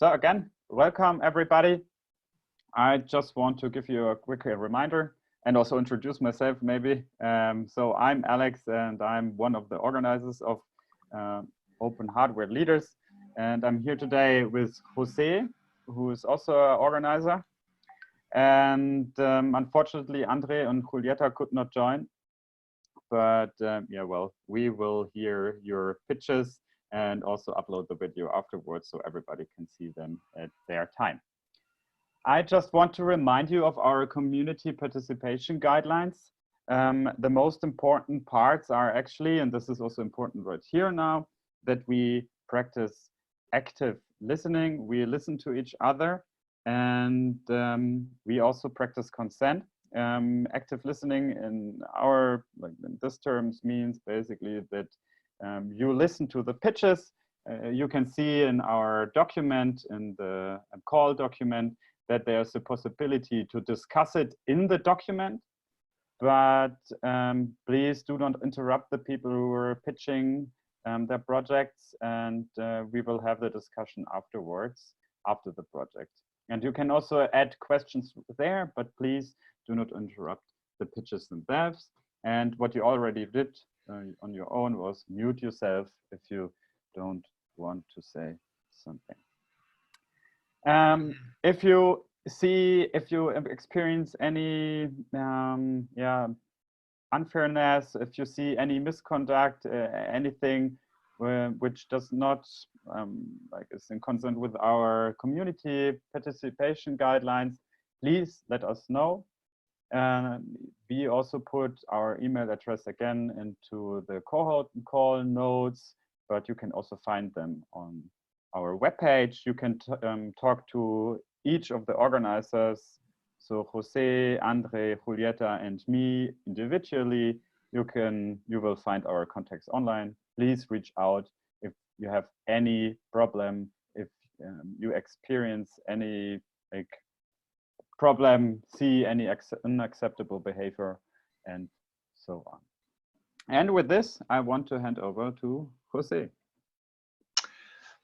So again, welcome everybody. I just want to give you a quick reminder and also introduce myself maybe. So I'm Alex and I'm one of the organizers of Open Hardware Leaders. And I'm here today with Jose, who is also an organizer. And unfortunately, Andre and Julieta could not join. But yeah, well, we will hear your pitches and also upload the video afterwards so everybody can see them at their time. I just want to remind you of our community participation guidelines. The most important parts are actually, and this is also important right here now, that we practice active listening. We listen to each other, and we also practice consent. Active listening in this terms means basically that you listen to the pitches. You can see in our document, in the call document, that there's a possibility to discuss it in the document, but please do not interrupt the people who are pitching their projects, and we will have the discussion afterwards, after the project. And you can also add questions there, but please do not interrupt the pitches themselves. And what you already did on your own was mute yourself if you don't want to say something. If you experience any unfairness, if you see any misconduct, anything which does not is in consonant with our community participation guidelines, please let us know. We also put our email address again into the cohort call notes, but you can also find them on our webpage. You can talk to each of the organizers, so Jose, Andre, Julieta, and me individually. You will find our contacts online. Please reach out if you have any problem, if you experience any problem, see any unacceptable behavior, and so on. And with this, I want to hand over to Jose.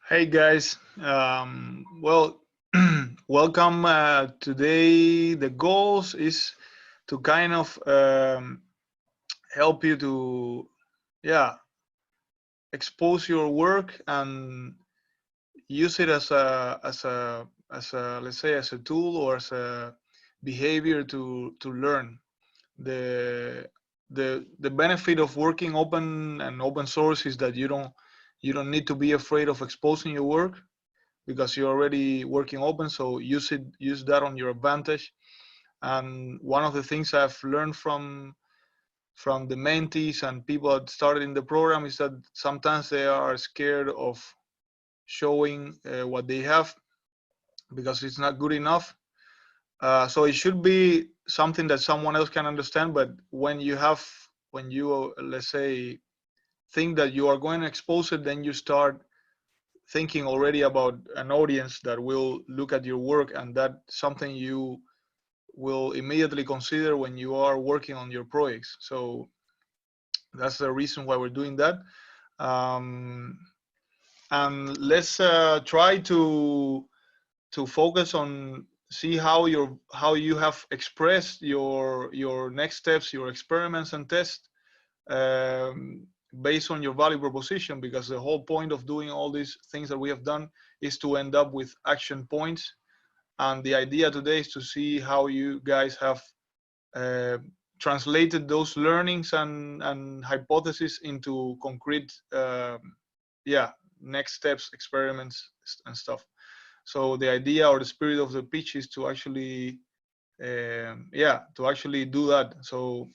Hey guys, well, welcome. Today the goals is to kind of help you to expose your work and use it as a let's say as a tool or as a behavior to learn. The benefit of working open and open source is that you don't need to be afraid of exposing your work because you're already working open, so use that on your advantage. And one of the things I've learned from the mentees and people that started in the program is that sometimes they are scared of showing what they have because it's not good enough. So it should be something that someone else can understand, but when you let's say think that you are going to expose it, then you start thinking already about an audience that will look at your work, and that's something you will immediately consider when you are working on your projects. So that's the reason why we're doing that. And let's try to focus on see how you have expressed your next steps, your experiments and tests based on your value proposition, because the whole point of doing all these things that we have done is to end up with action points. And the idea today is to see how you guys have translated those learnings and hypotheses into concrete next steps, experiments and stuff. So the idea or the spirit of the pitch is to actually do that. So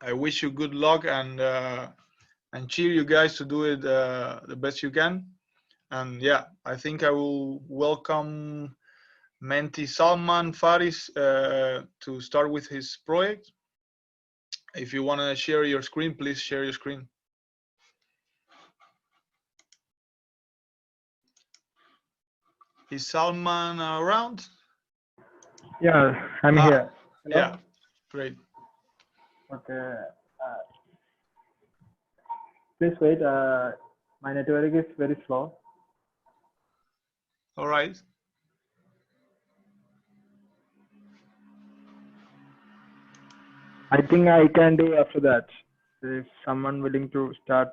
I wish you good luck and cheer you guys to do it the best you can. And yeah, I think I will welcome Mentee Salman Faris to start with his project. If you want to share your screen, please share your screen. Is Salman around? Yeah, I'm here. Hello? Yeah, great. Okay. Please wait. My network is very slow. All right. I think I can do after that. If someone willing to start.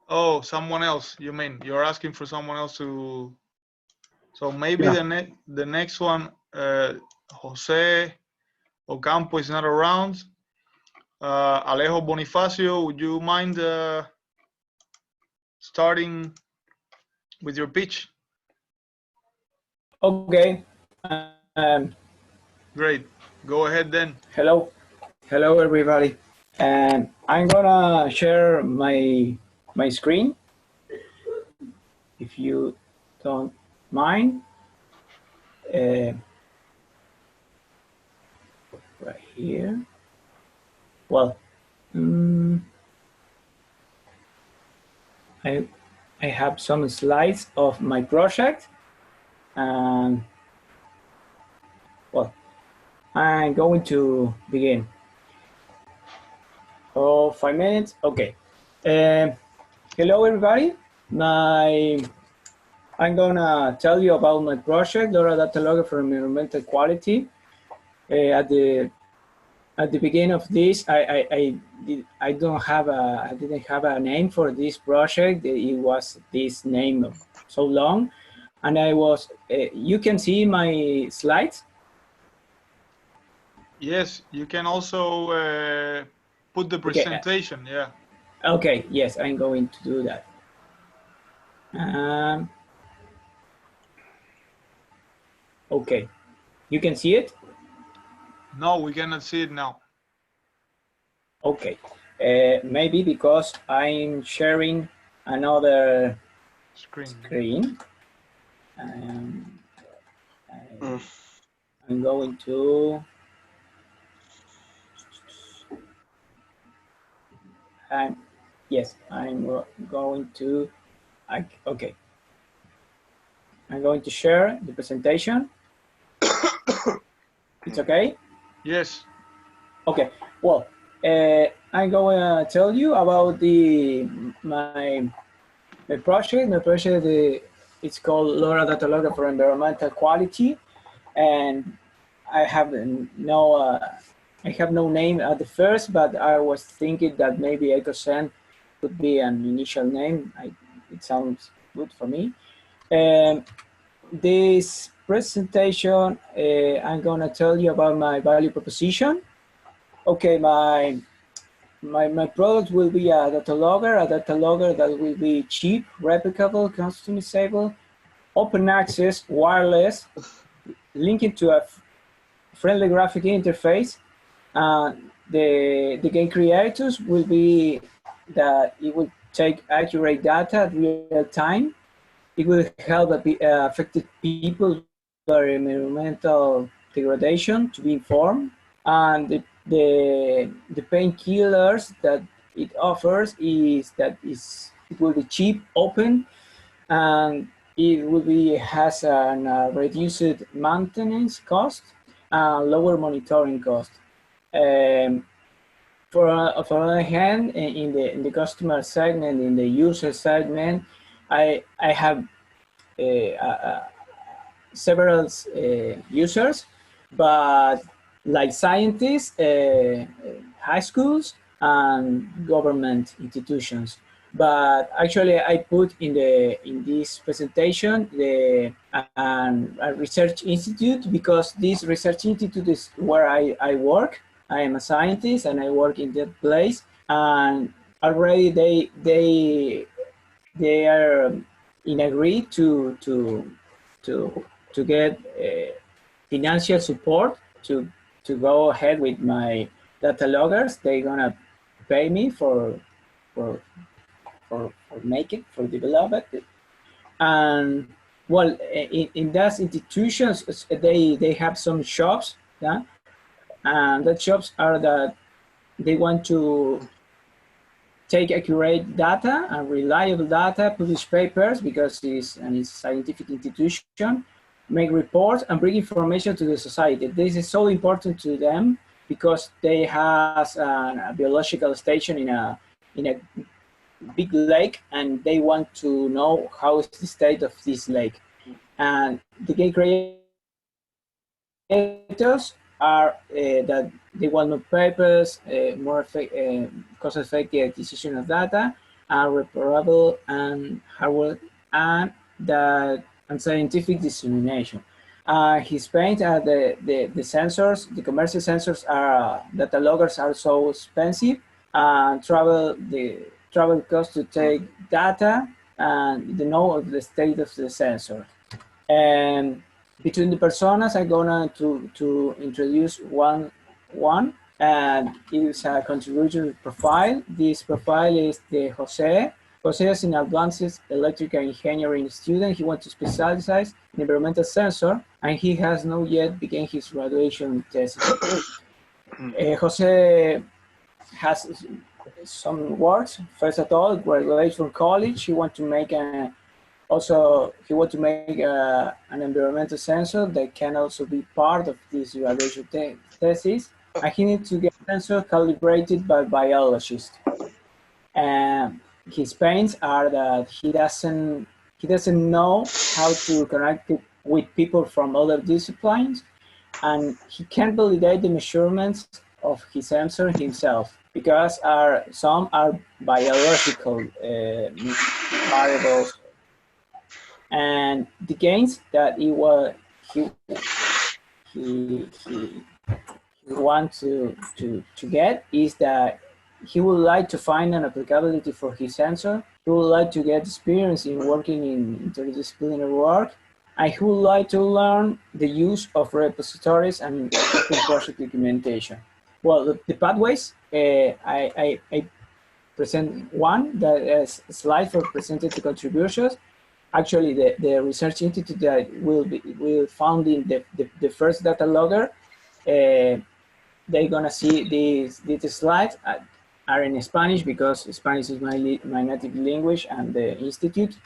Oh, someone else. You mean you're asking for someone else to? So maybe Yeah. the next one, Jose Ocampo is not around. Alejo Bonifacio, would you mind starting with your pitch? Okay. Great. Go ahead then. Hello, everybody. I'm gonna share my screen, if you don't mind. Right here. Well, I have some slides of my project, and well, I'm going to begin. Oh, 5 minutes. Okay. Hello, everybody. I'm gonna tell you about my project, LoRa Data Loggers for environmental quality. At the beginning of this, I didn't have a name for this project. It was this name so long, and I was. You can see my slides. Yes, you can also put the presentation. Okay. Yeah. Okay. Yes, I'm going to do that. Okay, you can see it? No, we cannot see it now. Okay, maybe because I'm sharing another screen. I'm going to yes, I'm going to okay. I'm going to share the presentation. It's okay? Yes. Okay. Well, I'm going to tell you about my project. My project it's called LoRa Data Loggers for environmental quality, and I have no name at the first, but I was thinking that maybe EcoSend could be an initial name. It sounds good for me. This presentation, I'm gonna tell you about my value proposition. Okay, my product will be a data logger that will be cheap, replicable, customizable, open access, wireless, linking to a friendly graphic interface. The game creators will be that it will take accurate data at real time. It will help affected people by environmental degradation to be informed, and the painkillers that it offers is that it will be cheap, open, and it will be has a reduced maintenance cost and lower monitoring cost. For other hand, in the customer segment, in the user segment, I have several users, but like scientists, high schools, and government institutions. But actually, I put in this presentation a research institute, because this research institute is where I work. I am a scientist and I work in that place. And already they are in agree to get financial support to go ahead with my data loggers. They're gonna pay me for make it, for develop it. And well, in those institutions, they have some shops, yeah, and the shops are that they want to take accurate data and reliable data, publish papers because it's a scientific institution, make reports, and bring information to the society. This is so important to them because they have a biological station in a big lake, and they want to know how is the state of this lake. And the game creators are that they want more papers, more cost-effective acquisition of data, and reparable and hardware, and and scientific dissemination. His paint are the sensors, the commercial sensors are data loggers are so expensive, and travel cost to take data and the know of the state of the sensor. And between the personas, I'm gonna to introduce one, and it is a contribution profile. This profile is the Jose. Jose is an advanced electrical engineering student. He wants to specialize in environmental sensor, and he has not yet begun his graduation thesis. Jose has some works. First of all, graduate from college. He wants to make he wants to make an environmental sensor that can also be part of this graduation thesis. And he needs to get sensor calibrated by biologists. And his pains are that he doesn't know how to connect it with people from other disciplines, and he can't validate the measurements of his sensor himself because some are biological variables, and the gains that he wants to get is that he would like to find an applicability for his sensor. He would like to get experience in working in interdisciplinary work, and he would like to learn the use of repositories and open project documentation. Well, the pathways, I present one that is a slide for presented the contributions. Actually, the research institute that will found in the first data logger, they're gonna see these slides are in Spanish because Spanish is my native language and the institute.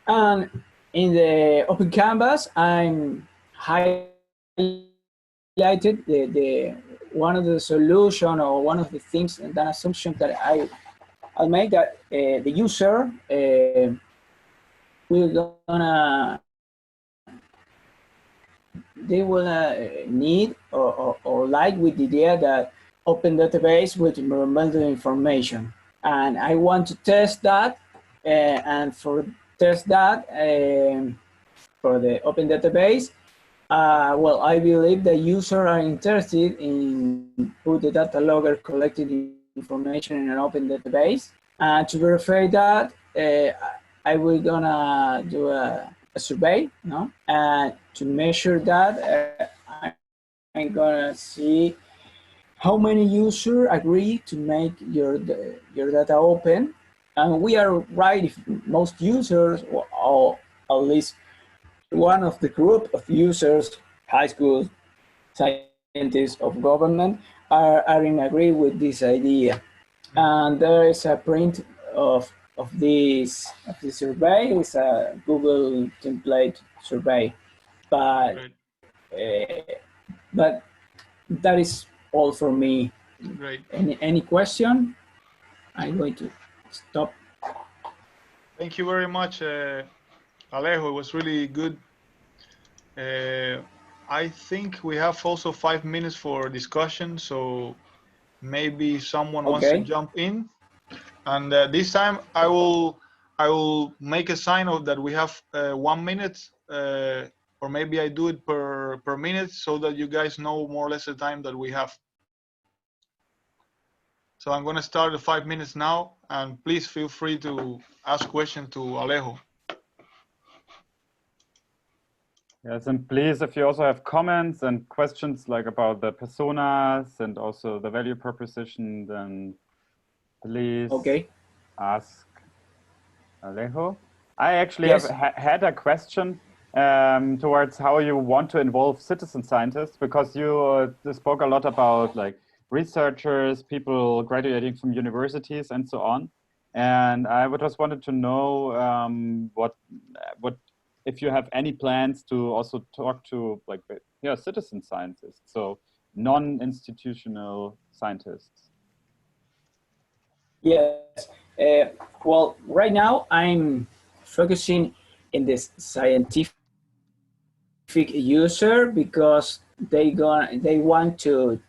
And in the open canvas, I'm highlighted the one of the solution or one of the things and an assumption that I'll make that the user they will need or like with the idea that open database with environmental information, and I want to test that, and for test that for the open database, well, I believe the users are interested in put the data logger collected information in an open database, and to verify that, I will gonna do a survey, no? And to measure that, I'm gonna see how many users agree to make your data open. And we are right if most users, or at least one of the group of users, high school scientists of government, are in agree with this idea. And there is a print of this survey. It's a Google template survey, but but that is all for me. Great. Any question? I'm going to stop. Thank you very much, Alejo. It was really good. I think we have also 5 minutes for discussion, so maybe someone wants to jump in. And this time I will make a sign of that we have 1 minute, or maybe I do it per minute so that you guys know more or less the time that we have. So I'm going to start the 5 minutes now, and please feel free to ask questions to Alejo. Yes, and please, if you also have comments and questions like about the personas and also the value proposition, then please ask Alejo. I actually have had a question towards how you want to involve citizen scientists, because you spoke a lot about like researchers, people graduating from universities and so on. And I just wanted to know what if you have any plans to also talk to like citizen scientists, so non-institutional scientists. Yes, Well, right now I'm focusing in this scientific user because they want to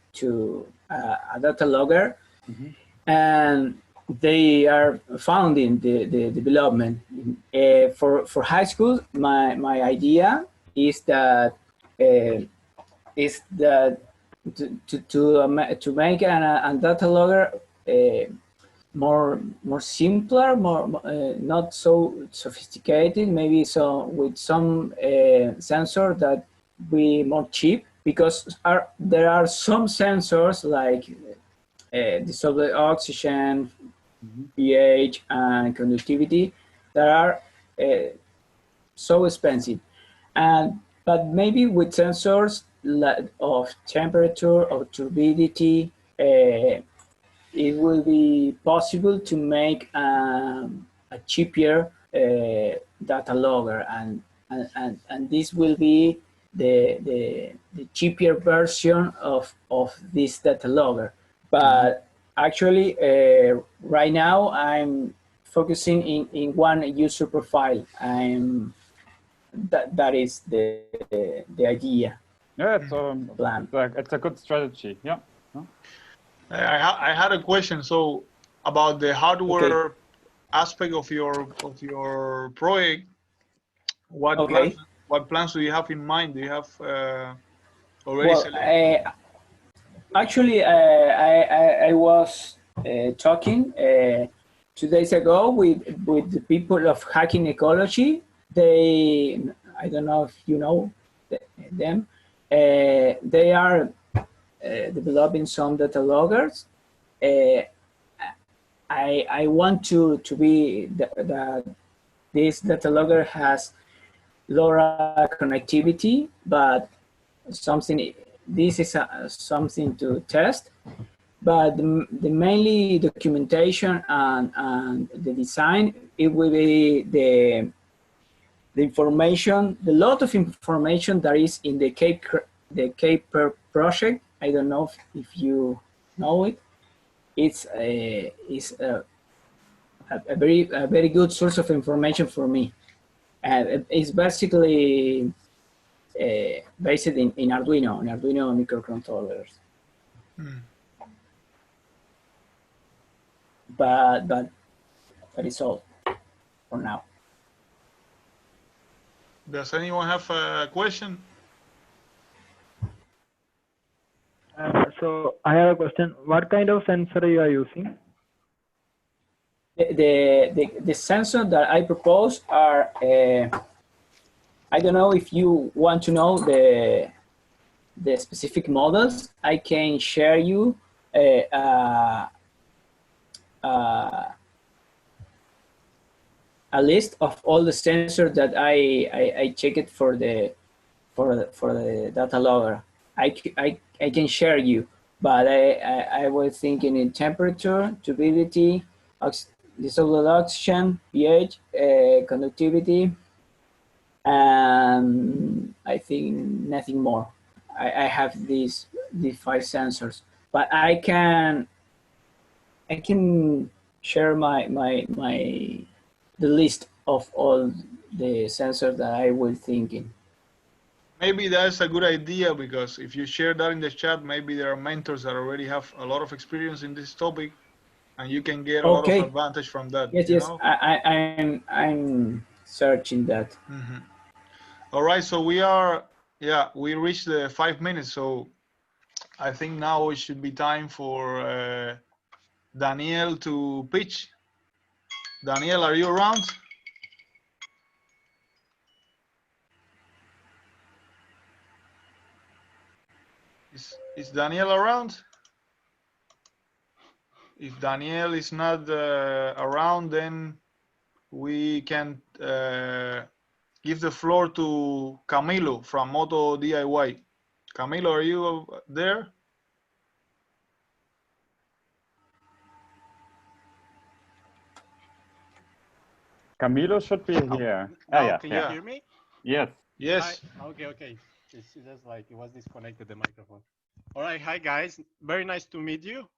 a data logger, Mm-hmm. and they are founding the development. For high school, my idea is that uh, to make a data logger more simpler, more not so sophisticated, maybe so with some sensor that be more cheap, because there are some sensors like dissolved oxygen, Mm-hmm. pH, and conductivity that are so expensive. And but maybe with sensors of temperature or turbidity, it will be possible to make a cheaper data logger, and this will be the cheaper version of this data logger. But actually, right now I'm focusing in one user profile. That is the idea, Yeah, plan. it's a good strategy. Yeah. I had a question. So about the hardware aspect of your project, what Okay. plans do you have in mind? Do you have already Well, selected? actually, I was talking 2 days ago with the people of Hacking Ecology. They, I don't know if you know them. They are developing some data loggers. I want to be that this data logger has LoRa connectivity, but something this is something to test. But the mainly documentation and the design, it will be the information, the lot of information that is in the Cape project. I don't know if you know it. It's a very good source of information for me. And it's basically based in Arduino microcontrollers. Hmm. But that is all for now. Does anyone have a question? So I have a question. What kind of sensor you are using? The sensor that I propose are I don't know if you want to know the specific models. I can share you a list of all the sensors that I checked for the data logger. I can share you, but I was thinking in temperature, turbidity, dissolved oxygen, pH, conductivity, and I think nothing more. I have these 5 sensors, but I can share the list of all the sensors that I was thinking. Maybe that's a good idea, because if you share that in the chat, maybe there are mentors that already have a lot of experience in this topic, and you can get a lot of advantage from that. Yes, you yes, know? I'm searching that. Mm-hmm. All right, so we reached the 5 minutes, so I think now it should be time for Daniel to pitch. Daniel, are you around? Is Daniel around? If Daniel is not around, then we can give the floor to Camilo from Otto DIY. Camilo, are you there? Camilo should be here. Now, can you hear me? Yes. Yes. Hi. Okay. It's just like it was disconnected, the microphone. All right. Hi, guys. Very nice to meet you.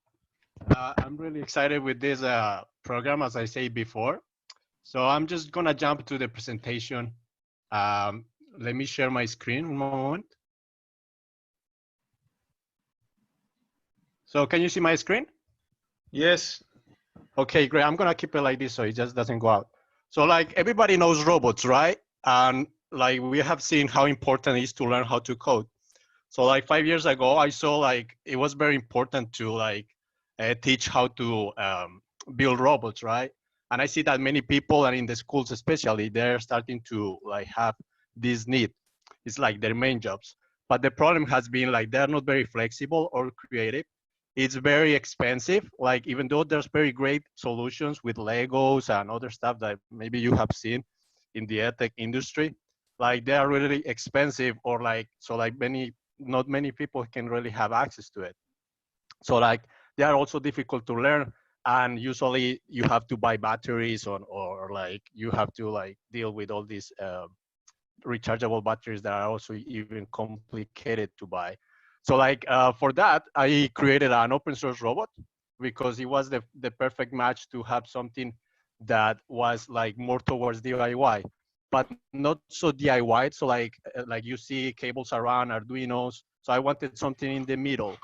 I'm really excited with this program, as I said before. So I'm just gonna jump to the presentation. Um, Let me share my screen one moment. So can you see my screen? Yes. Okay, great. I'm gonna keep it like this so it just doesn't go out. So like everybody knows robots, right? And like we have seen how important it is to learn how to code. So like 5 years ago, I saw like it was very important to like teach how to build robots, right? And I see that many people, and in the schools especially, they're starting to like have this need. It's like their main jobs. But the problem has been like they're not very flexible or creative. It's very expensive. Like even though there's very great solutions with Legos and other stuff that maybe you have seen in the edtech industry, like they are really expensive, or like so like many not many people can really have access to it. So like they are also difficult to learn, and usually you have to buy batteries or like you have to like deal with all these rechargeable batteries that are also even complicated to buy. So like for that, I created an open source robot because it was the perfect match to have something that was like more towards DIY, but not so DIY. So like you see cables around Arduinos. So I wanted something in the middle,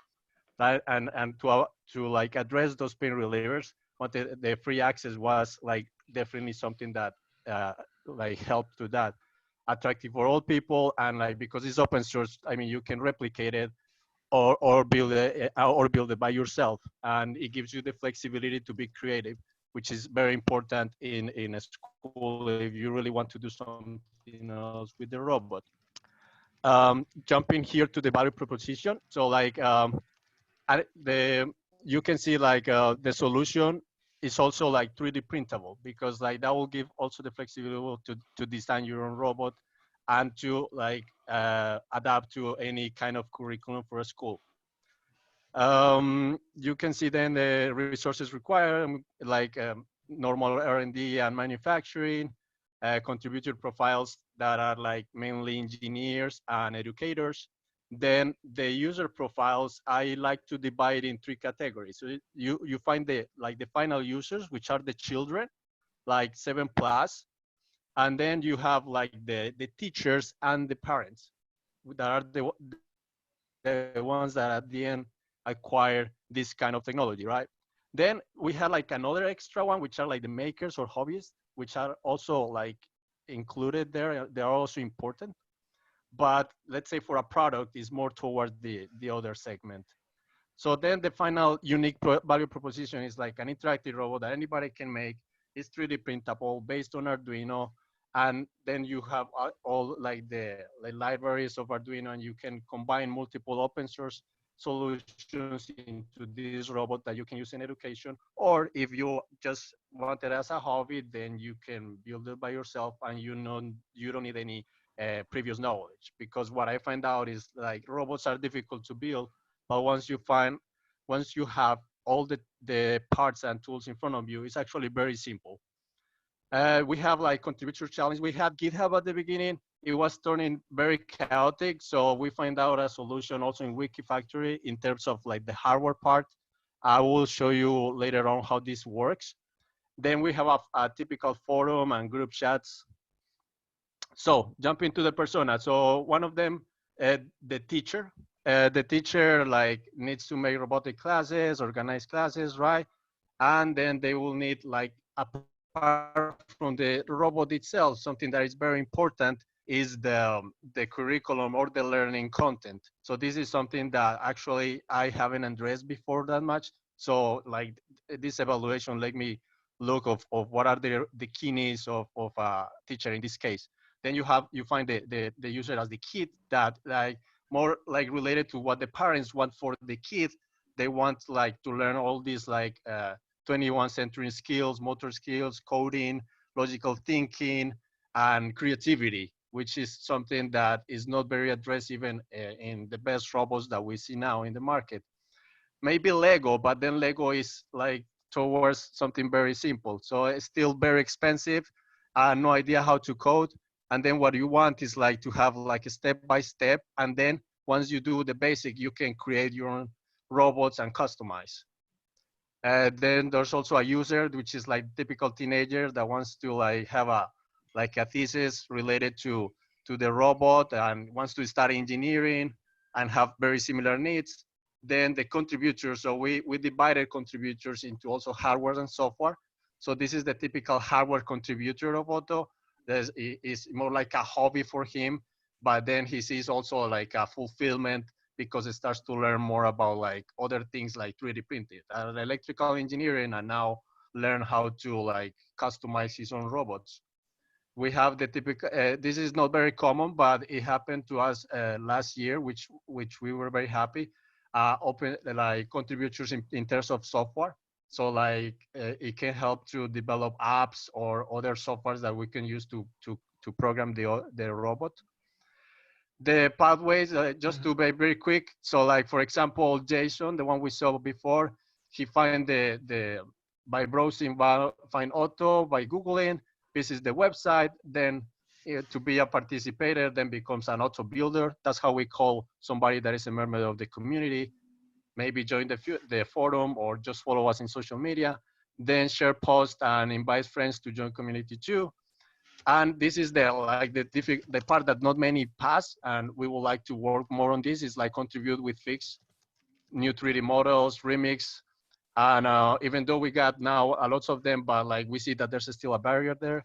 right? And to like address those pain relievers, what the free access was like definitely something that uh, like helped to that, attractive for all people. And like because it's open source, I mean you can replicate it or build it by yourself, and it gives you the flexibility to be creative, which is very important in a school if you really want to do something else with the robot. Jumping here to the value proposition. So like you can see like the solution is also like 3D printable, because like that will give also the flexibility to design your own robot and to like adapt to any kind of curriculum for a school. You can see then the resources required, like normal R&D and manufacturing, contributor profiles that are like mainly engineers and educators. Then the user profiles, I like to divide in 3 categories. So you find the like the final users, which are the children, like 7+, and then you have like the teachers and the parents that are the ones that at the end acquire this kind of technology, right? Then we have like another extra one, which are like the makers or hobbyists, which are also like included there. They are also important. But let's say for a product is more towards the other segment. So then the final unique value proposition is like an interactive robot that anybody can make. It's 3D printable based on Arduino. And then you have all like the libraries of Arduino, and you can combine multiple open source solutions into this robot that you can use in education. Or if you just want it as a hobby, then you can build it by yourself, and you don't need any previous knowledge. Because what I find out is like robots are difficult to build, but once you have all the parts and tools in front of you, it's actually very simple. We have like contributor challenge. We had GitHub at the beginning. It was turning very chaotic. So we find out a solution also in Wikifactory in terms of like the hardware part. I will show you later on how this works. Then we have a typical forum and group chats. So jump into the persona. So one of them, the teacher. The teacher like needs to make robotic classes, organize classes, right? And then they will need like, apart from the robot itself, something that is very important is the curriculum or the learning content. So this is something that actually I haven't addressed before that much. So like this evaluation let me look of what are the key needs of a teacher in this case. Then you find the user as the kid, that like more like related to what the parents want for the kid. They want like to learn all these like 21st century skills, motor skills, coding, logical thinking, and creativity, which is something that is not very addressed even in the best robots that we see now in the market. Maybe Lego, but then Lego is like towards something very simple. So it's still very expensive, no idea how to code. And then what you want is like to have like a step by step. And then once you do the basic, you can create your own robots and customize. Then there's also a user, which is like typical teenager that wants to like have a thesis related to the robot and wants to study engineering and have very similar needs. Then the contributors, so we divided contributors into also hardware and software. So this is the typical hardware contributor of Otto. That is more like a hobby for him, but then he sees also like a fulfillment because it starts to learn more about like other things like 3D printing, electrical engineering, and now learn how to like customize his own robots. We have the typical, this is not very common, but it happened to us last year, which we were very happy. Open like contributors in terms of software. So like it can help to develop apps or other softwares that we can use to program the robot. The pathways, just to be very quick. So like, for example, Jason, the one we saw before, he find by browsing, find Otto, by Googling, visits the website, then to be a participator, then becomes an Otto builder. That's how we call somebody that is a member of the community. Maybe join the forum or just follow us in social media, then share posts and invite friends to join community too. And this is the part that not many pass, and we would like to work more on this, is like contribute with fix, new 3D models, remix. And even though we got now a lot of them, but like we see that there's still a barrier there.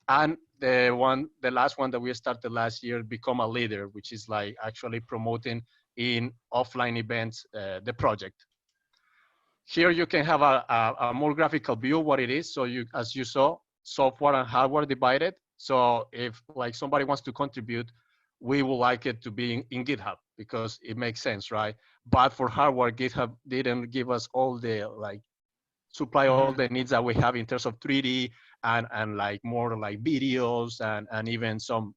And the last one that we started last year, become a leader, which is like actually promoting in offline events the project. Here you can have a more graphical view of what it is. So you, as you saw, software and hardware divided. So if like somebody wants to contribute, we would like it to be in GitHub because it makes sense, right? But for hardware, GitHub didn't give us all the like supply all the needs that we have in terms of 3D and like more like videos and even some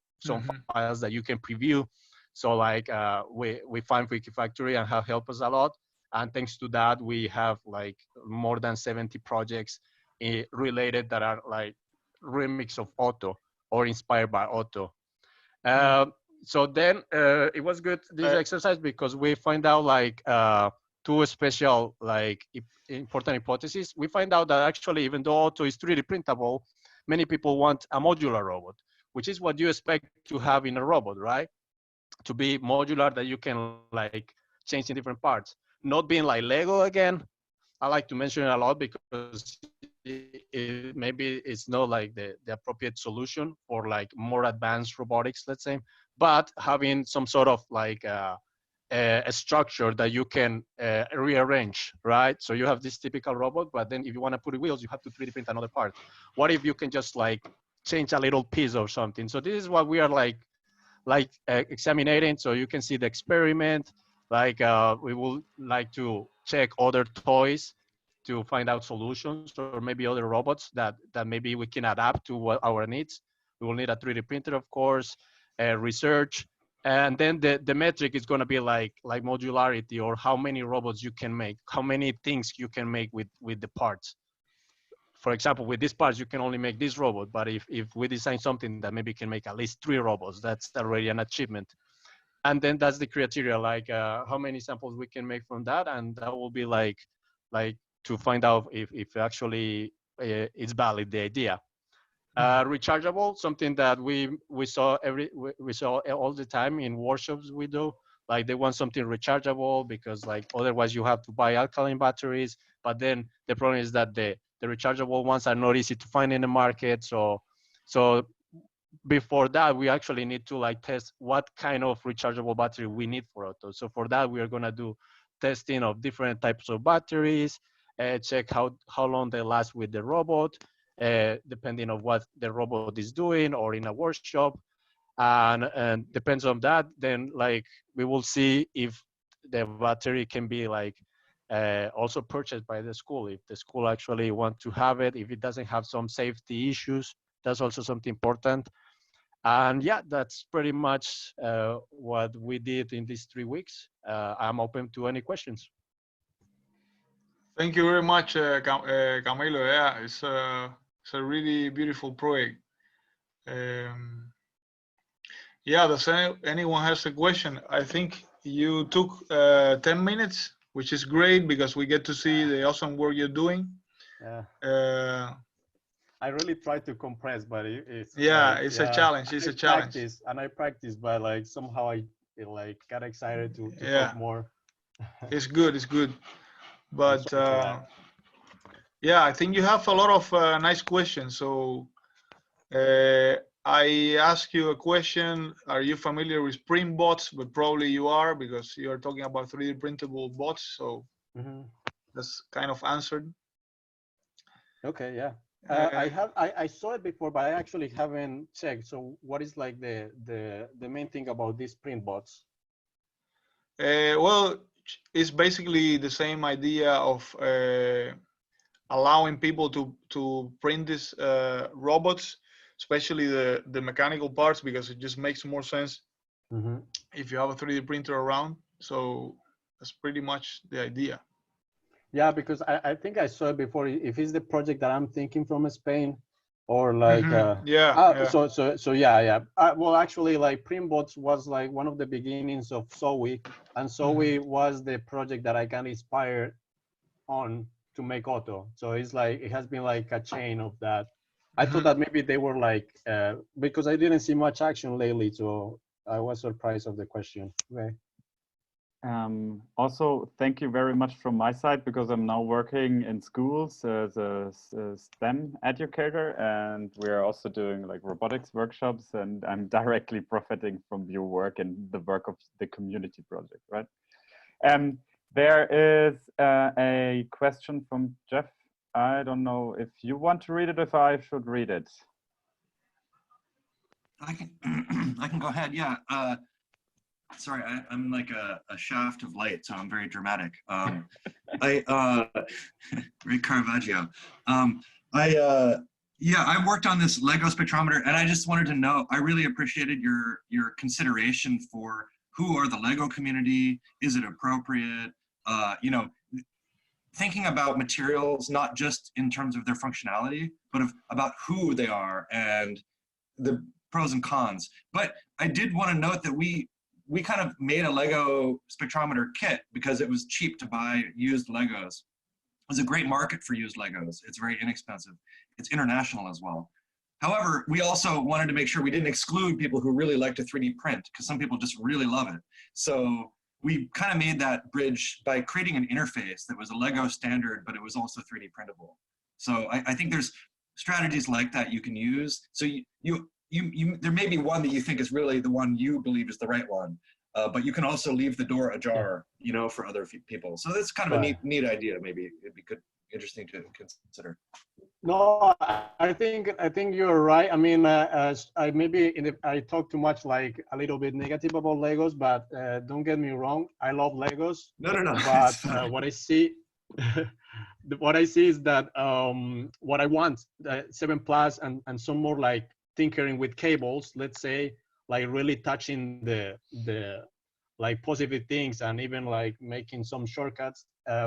files that you can preview. So like we find Wikifactory and have helped us a lot. And thanks to that, we have like more than 70 projects related that are like remix of Otto or inspired by Otto. So then it was good, this exercise, because we find out like two special like important hypotheses. We find out that actually, even though Otto is 3D printable, many people want a modular robot, which is what you expect to have in a robot, right? To be modular, that you can like change in different parts. Not being like Lego again. I like to mention it a lot because maybe it's not like the appropriate solution for like more advanced robotics, let's say, but having some sort of like a structure that you can rearrange, right? So you have this typical robot, but then if you want to put wheels, you have to 3D print another part. What if you can just like change a little piece or something? So this is what we are like examining. So you can see the experiment. Like we would like to check other toys to find out solutions, or maybe other robots that maybe we can adapt to what our needs. We will need a 3D printer, of course, research, and then the metric is going to be like modularity, or how many robots you can make, how many things you can make with the parts. For example, with these parts, you can only make this robot, but if we design something that maybe can make at least 3 robots, that's already an achievement. And then that's the criteria, like how many samples we can make from that, and that will be like to find out if actually it's valid, the idea. Rechargeable, something that we saw all the time in workshops we do. Like they want something rechargeable because like otherwise you have to buy alkaline batteries. But then the problem is that the rechargeable ones are not easy to find in the market. So before that, we actually need to like test what kind of rechargeable battery we need for Otto. So for that, we are gonna do testing of different types of batteries, check how long they last with the robot, depending on what the robot is doing or in a workshop. And depends on that, then like we will see if the battery can be like also purchased by the school, if the school actually want to have it, if it doesn't have some safety issues. That's also something important. And yeah, that's pretty much what we did in these 3 weeks. I'm open to any questions. Thank you very much, Camilo. Yeah, it's a really beautiful project. Yeah, does anyone has a question? I think you took 10 minutes which is great because we get to see the awesome work you're doing. Yeah. I really try to compress, but it's yeah, like, it's a challenge. It's a challenge. I practice, but like somehow I like got excited to Yeah. talk more. It's good. It's good. But yeah, I think you have a lot of nice questions. So I ask you a question. Are you familiar with print bots? But probably you are because you are talking about 3D printable bots. So that's kind of answered. Okay, yeah. I saw it before, but I actually haven't checked. So what is like the main thing about these print bots? Well, it's basically the same idea of allowing people to print these robots, especially the mechanical parts, because it just makes more sense if you have a 3D printer around. So that's pretty much the idea. Yeah, because I think I saw it before. If it's the project that I'm thinking from Spain, or like so yeah. Well, actually, like Printbots was like one of the beginnings of Zoe, and Zoe was the project that I got inspired on to make Otto. So it's like it has been like a chain of that. I thought that maybe they were like because I didn't see much action lately, so I was surprised of the question. Okay. Also, thank you very much from my side, because I'm now working in schools as a STEM educator, and we're also doing like robotics workshops, and I'm directly profiting from your work and the work of the community project, right? There is a question from Jeff. I don't know if you want to read it, if I should read it. I can go ahead, yeah. Sorry, I'm like a shaft of light, so I'm very dramatic. Very Caravaggio. Yeah, I worked on this Lego spectrometer, and I just wanted to know, I really appreciated your consideration for who are the Lego community, is it appropriate? You know, thinking about materials, not just in terms of their functionality, but about who they are and the pros and cons. But I did want to note that we kind of made a Lego spectrometer kit because it was cheap to buy used Legos. There's a great market for used Legos. It's very inexpensive. It's international as well. However, we also wanted to make sure we didn't exclude people who really like to 3D print, because some people just really love it. So we kind of made that bridge by creating an interface that was a Lego standard, but it was also 3D printable. So I think there's strategies like that you can use. So there may be one that you think is really the one you believe is the right one, but you can also leave the door ajar, you know, for other people. So that's kind of a neat idea. Maybe it'd be interesting to consider. No, I think you're right. I mean, I talk too much, like a little bit negative about Legos, but don't get me wrong, I love Legos. No. But what I see, is that what I want, 7 Plus and some more like tinkering with cables, let's say, like really touching the like positive things, and even like making some shortcuts.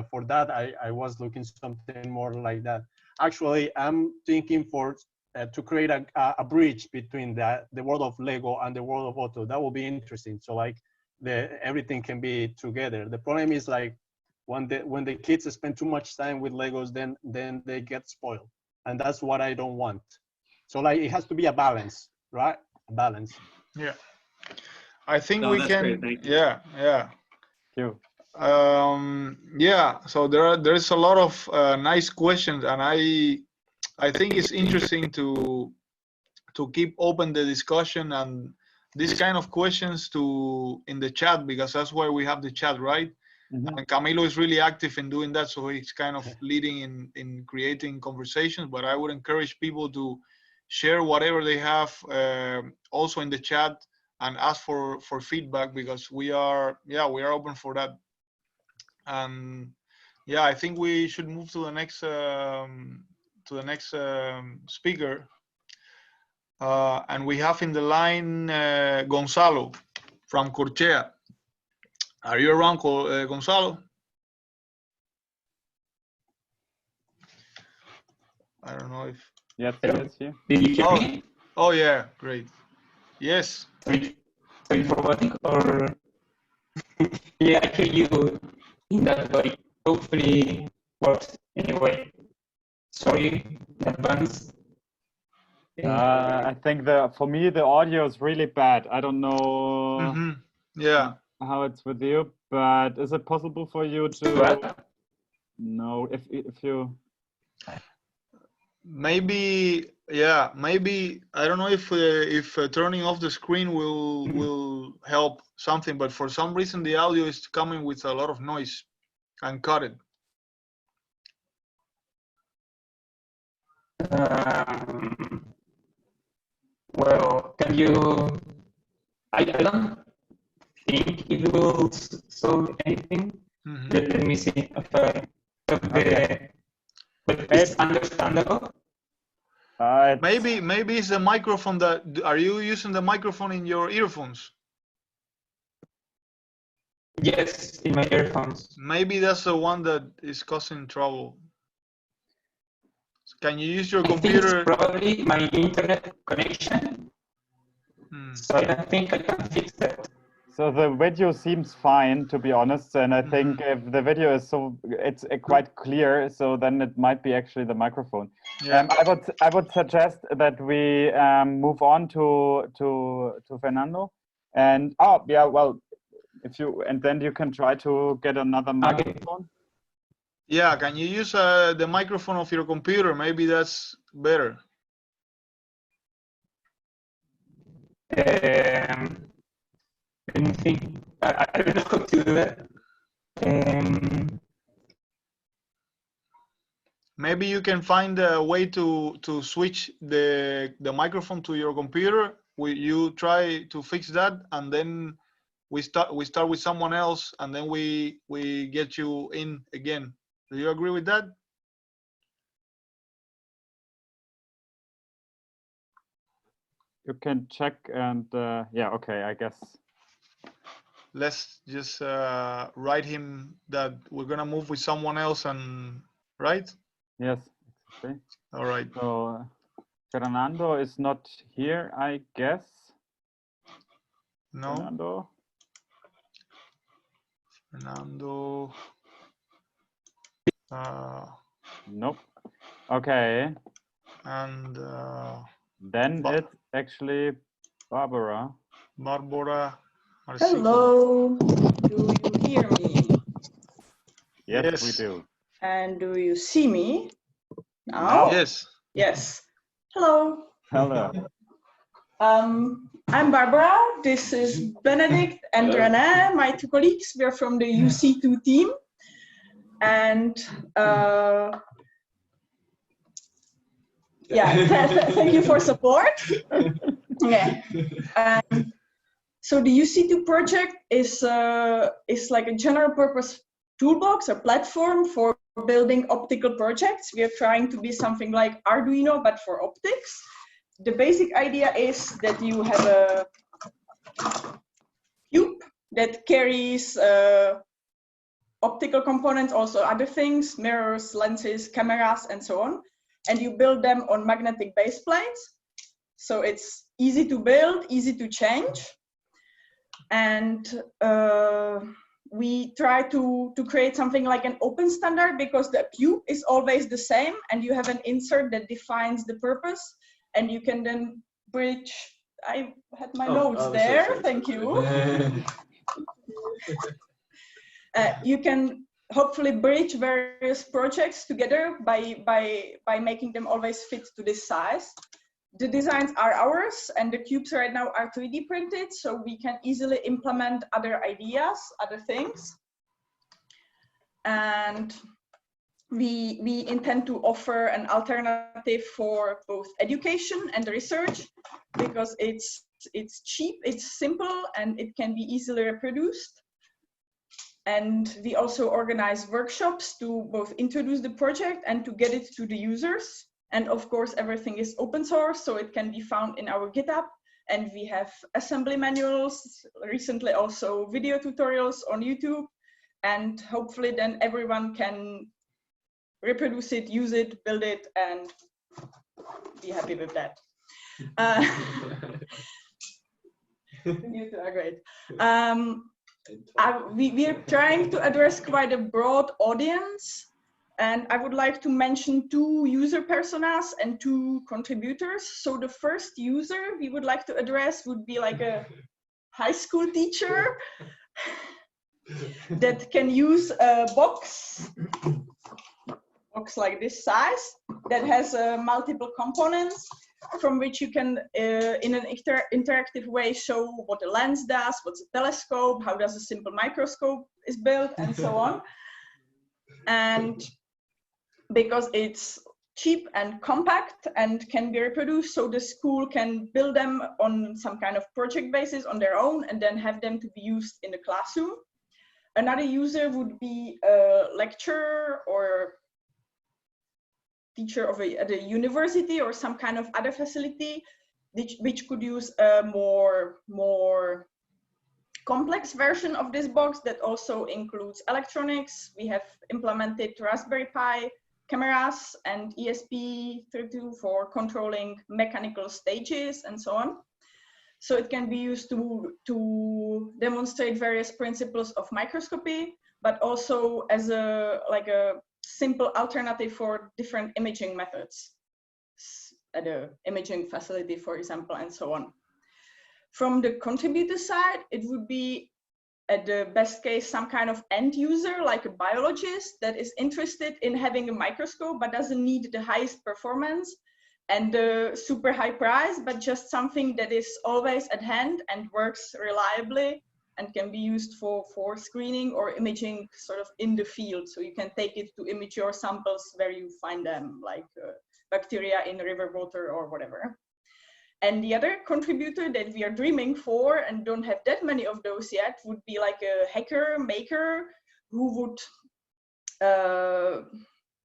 For that, I was looking something more like that. Actually, I'm thinking to create a bridge between the world of Lego and the world of Otto. That will be interesting. So like everything can be together. The problem is like when the kids spend too much time with Legos, then they get spoiled, and that's what I don't want. So like it has to be a balance, right? A balance. Yeah, I think we can. Great, yeah. Thank you. Yeah, so there is a lot of nice questions, and I think it's interesting to keep open the discussion and these kind of questions in the chat, because that's why we have the chat, right? And Camilo is really active in doing that, so he's kind of leading in creating conversations. But I would encourage people to share whatever they have also in the chat, and ask for feedback, because we are open for that. And yeah, I think we should move to the next speaker. And we have in the line Gonzalo from Corchea. Are you around, Gonzalo? I don't know if. Yes, yes, yeah. Did you hear me? Oh yeah, great. Yes. Are you robotic or? Yeah, I hear you. in that way. Hopefully works anyway. Sorry in advance. I think for me the audio is really bad. I don't know Yeah. how it's with you, but is it possible for you to know if you Maybe, yeah, maybe I don't know if turning off the screen will help something, but for some reason the audio is coming with a lot of noise and cut it. Well, can you? I don't think it will solve anything. Let me see if it's understandable. Maybe it's the microphone that. Are you using the microphone in your earphones? Yes, in my earphones. Maybe that's the one that is causing trouble. Can you use your computer? I think it's probably my internet connection. So I don't think I can fix that. So the video seems fine, to be honest, and I think if the video is it's quite clear, so then it might be actually the microphone. Yeah. I would suggest that we move on to Fernando, and well, and then you can try to get another microphone. Yeah, can you use the microphone of your computer? Maybe that's better. Let me think. I don't know how to do that. Maybe you can find a way to switch the microphone to your computer. You try to fix that, and then we start with someone else, and then we get you in again. Do you agree with that? You can check and yeah, okay, I guess. Let's just write him that we're gonna move with someone else, and right? Yes, exactly. All right. So Fernando is not here, I guess. No. Fernando. Fernando. Nope. Okay. And then it's actually Barbara. Barbara. Hello. Do you hear me? Yes, we do. And do you see me now? Yes. Yes. Hello. Hello. I'm Barbara. This is Benedict and René, my two colleagues. We're from the UC2 team. And yeah, thank you for support. Yeah. So the UC2 project is like a general purpose toolbox, a platform for building optical projects. We are trying to be something like Arduino, but for optics. The basic idea is that you have a cube that carries optical components, also other things, mirrors, lenses, cameras, and so on. And you build them on magnetic base plates. So it's easy to build, easy to change. And we try to create something like an open standard, because the cube is always the same, and you have an insert that defines the purpose, and you can then bridge. I had my notes there. Sorry. Thank you. You can hopefully bridge various projects together by making them always fit to this size. The designs are ours, and the cubes right now are 3D printed, so we can easily implement other ideas, other things. And we intend to offer an alternative for both education and research, because it's cheap, it's simple, and it can be easily reproduced. And we also organize workshops to both introduce the project and to get it to the users. And of course, everything is open source, so it can be found in our GitHub. And we have assembly manuals, recently also video tutorials on YouTube. And hopefully then everyone can reproduce it, use it, build it, and be happy with that. You two are great. we are trying to address quite a broad audience, and I would like to mention 2 user personas and 2 contributors. So the first user we would like to address would be like a high school teacher that can use a box like this size that has multiple components from which you can, in an interactive way, show what a lens does, what's a telescope, how does a simple microscope is built, and so on. And because it's cheap and compact and can be reproduced, so the school can build them on some kind of project basis on their own and then have them to be used in the classroom. Another user would be a lecturer or teacher at a university or some kind of other facility which could use a more complex version of this box that also includes electronics. We have implemented Raspberry Pi cameras and ESP32 for controlling mechanical stages and so on. So it can be used to demonstrate various principles of microscopy, but also as a simple alternative for different imaging methods at an imaging facility, for example, and so on. From the contributor side, it would be, at the best case, some kind of end user, like a biologist that is interested in having a microscope, but doesn't need the highest performance and the super high price, but just something that is always at hand and works reliably and can be used for screening or imaging sort of in the field. So you can take it to image your samples where you find them, like bacteria in river water or whatever. And the other contributor that we are dreaming for, and don't have that many of those yet, would be like a hacker, maker, who would,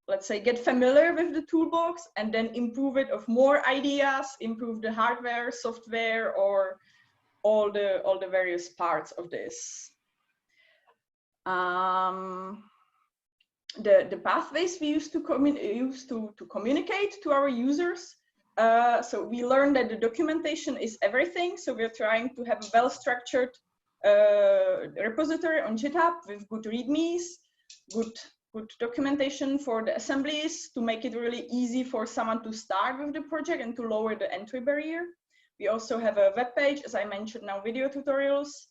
let's say, get familiar with the toolbox and then improve it of more ideas, improve the hardware, software, or all the various parts of this. The pathways we use to communicate to our users. So we learned that the documentation is everything. So we're trying to have a well-structured repository on GitHub with good readmes, good documentation for the assemblies to make it really easy for someone to start with the project and to lower the entry barrier. We also have a web page, as I mentioned now, video tutorials,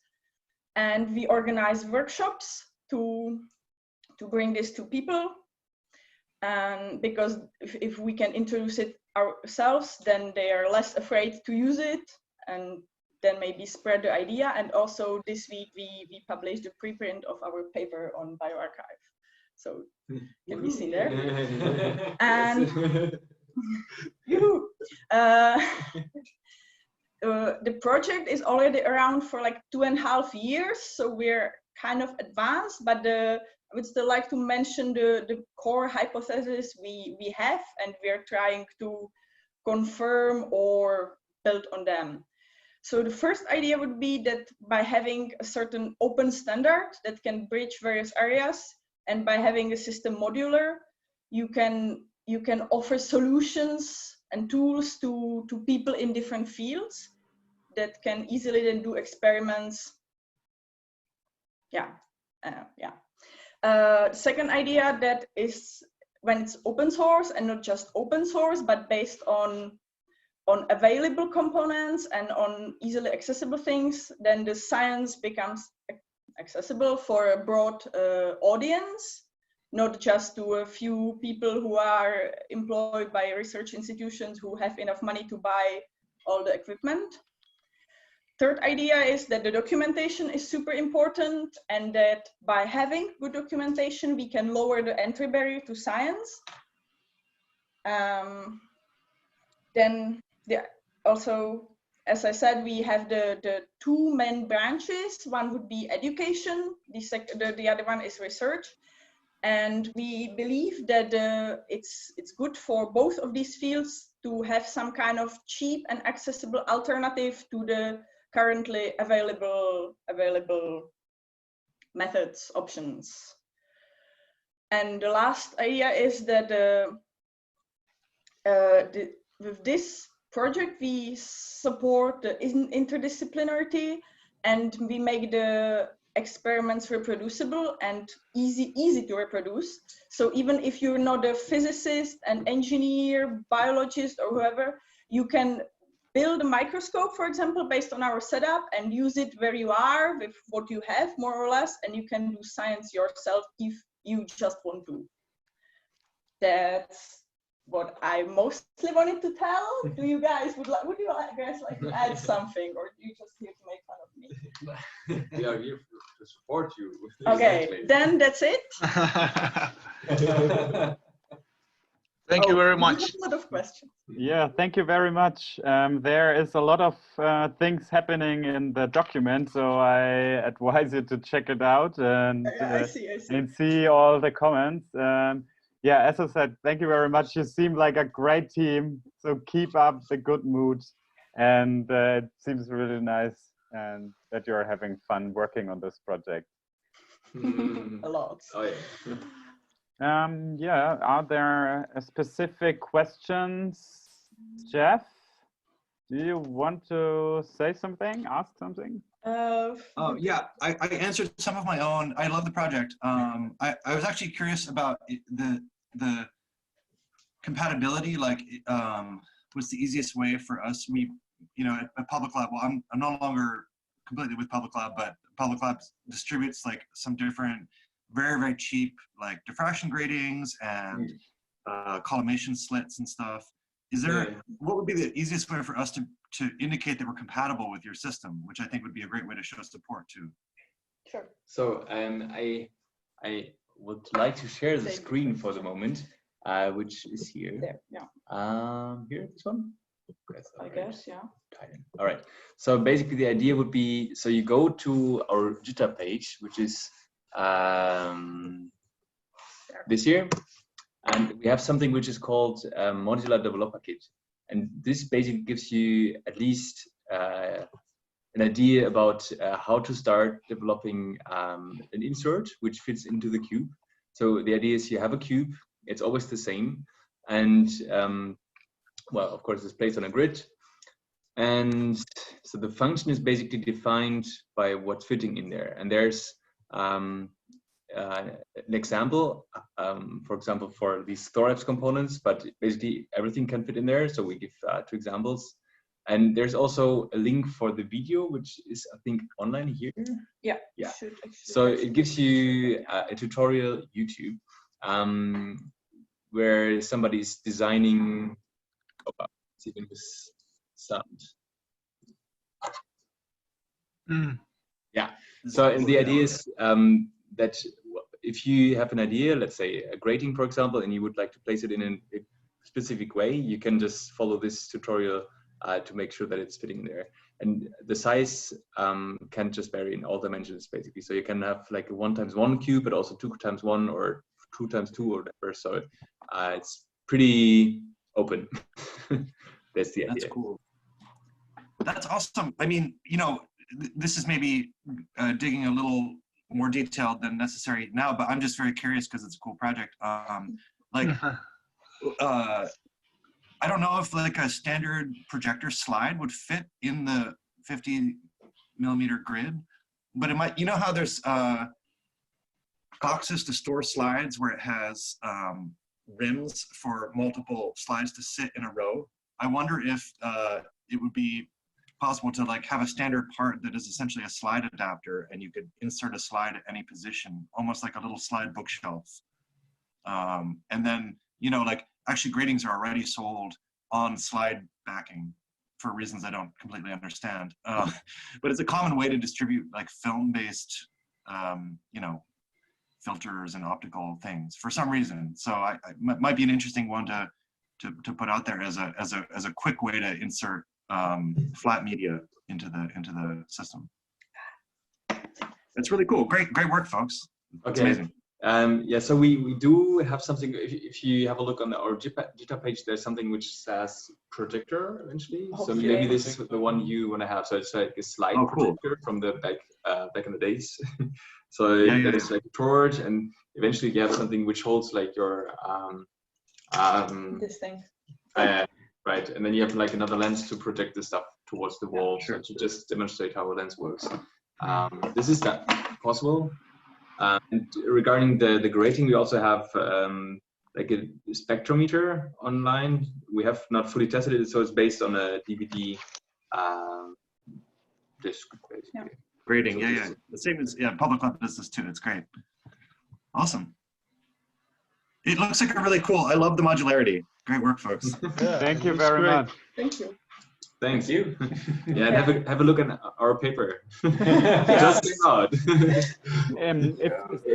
and we organize workshops to bring this to people. And because if we can introduce it ourselves, then they are less afraid to use it and then maybe spread the idea. And also this week we published a preprint of our paper on bioarchive. So can be seen there. And the project is already around for like 2.5 years, so we're kind of advanced, but I would still like to mention the core hypothesis we have, and we're trying to confirm or build on them. So the first idea would be that by having a certain open standard that can bridge various areas, and by having a system modular, you can offer solutions and tools to people in different fields that can easily then do experiments. Second idea, that is when it's open source, and not just open source, but based on available components and on easily accessible things, then the science becomes accessible for a broad audience, not just to a few people who are employed by research institutions who have enough money to buy all the equipment. Third idea is that the documentation is super important, and that by having good documentation, we can lower the entry barrier to science. Then also, as I said, we have the 2 main branches. One would be education, the other one is research. And we believe that it's good for both of these fields to have some kind of cheap and accessible alternative to the currently available methods, options. And the last idea is that with this project, we support the interdisciplinarity, and we make the experiments reproducible and easy to reproduce. So even if you're not a physicist, an engineer, biologist, or whoever, you can build a microscope, for example, based on our setup and use it where you are with what you have, more or less, and you can do science yourself if you just want to. That's what I mostly wanted to tell. Do you guys would you guys like to add something, or do you just here to make fun of me? We are here to support you. Okay, Exactly. then that's it. Thank you very much. A lot of questions. Yeah, thank you very much. There is a lot of things happening in the document, so I advise you to check it out and I see. and see all the comments. Yeah, as I said, thank you very much. You seem like a great team, so keep up the good mood, and it seems really nice and that you're having fun working on this project. A lot. Oh yeah. Yeah, are there specific questions? Jeff, do you want to say something, ask something? Oh yeah, I answered some of my own. I love the project. I was actually curious about the compatibility, like what's the easiest way for us, at Public Lab. Well, I'm no longer completely with Public Lab, but Public Lab distributes like some different very cheap like diffraction gratings and collimation slits and stuff. Is there what would be the easiest way for us to indicate that we're compatible with your system, which I think would be a great way to show support too? Sure. So I would like to share the screen for the moment, which is here. There, yeah. Here, this one. I guess, yeah. All right. So basically, the idea would be, so you go to our GitHub page, which is this here, and we have something which is called Modular Developer Kit, and this basically gives you at least an idea about how to start developing an insert which fits into the cube. So the idea is you have a cube, it's always the same, and well, of course, it's placed on a grid, and so the function is basically defined by what's fitting in there, and there's an example, for example, for these Thorapps components, but basically everything can fit in there. So we give 2 examples. And there's also a link for the video, which is, I think, online here. Yeah. So it gives you a tutorial YouTube where somebody's designing, let's even this sound. Yeah. So the idea is that if you have an idea, let's say a grating, for example, and you would like to place it in a specific way, you can just follow this tutorial to make sure that it's fitting there. And the size can just vary in all dimensions, basically. So you can have like a 1x1 cube, but also 2x1 or 2x2 or whatever. So it's pretty open. That's the idea. That's cool. That's awesome. I mean, this is maybe digging a little more detailed than necessary now, but I'm just very curious because it's a cool project. I don't know if like a standard projector slide would fit in the 50mm grid, but it might, how there's boxes to store slides where it has rims for multiple slides to sit in a row. I wonder if it would be possible to like have a standard part that is essentially a slide adapter, and you could insert a slide at any position, almost like a little slide bookshelf. And then, like actually gratings are already sold on slide backing for reasons I don't completely understand. But it's a common way to distribute like film-based, filters and optical things for some reason. So I might be an interesting one to put out there as a quick way to insert flat media into the system. It's really cool. Great work, folks. It's amazing. Yeah, so we do have something. If you have a look on our GitHub page, there's something which says projector eventually. So maybe this is the one you want to have. So it's like a slide projector from the back in the days. So there's like a torch, and eventually you have something which holds like your this thing. Right, and then you have like another lens to project the stuff towards the wall. Sure. So to just demonstrate how a lens works. This is possible. And regarding the grading, we also have like a spectrometer online. We have not fully tested it, so it's based on a DVD disk, basically. Yeah. Grading, yeah. The same as Public Web does this too. It's great. Awesome. It looks like a really cool. I love the modularity. Great work, folks. Yeah, Thank you it's very great. much. Thank you. Thank you. Yeah, and have a look at our paper. Just came out.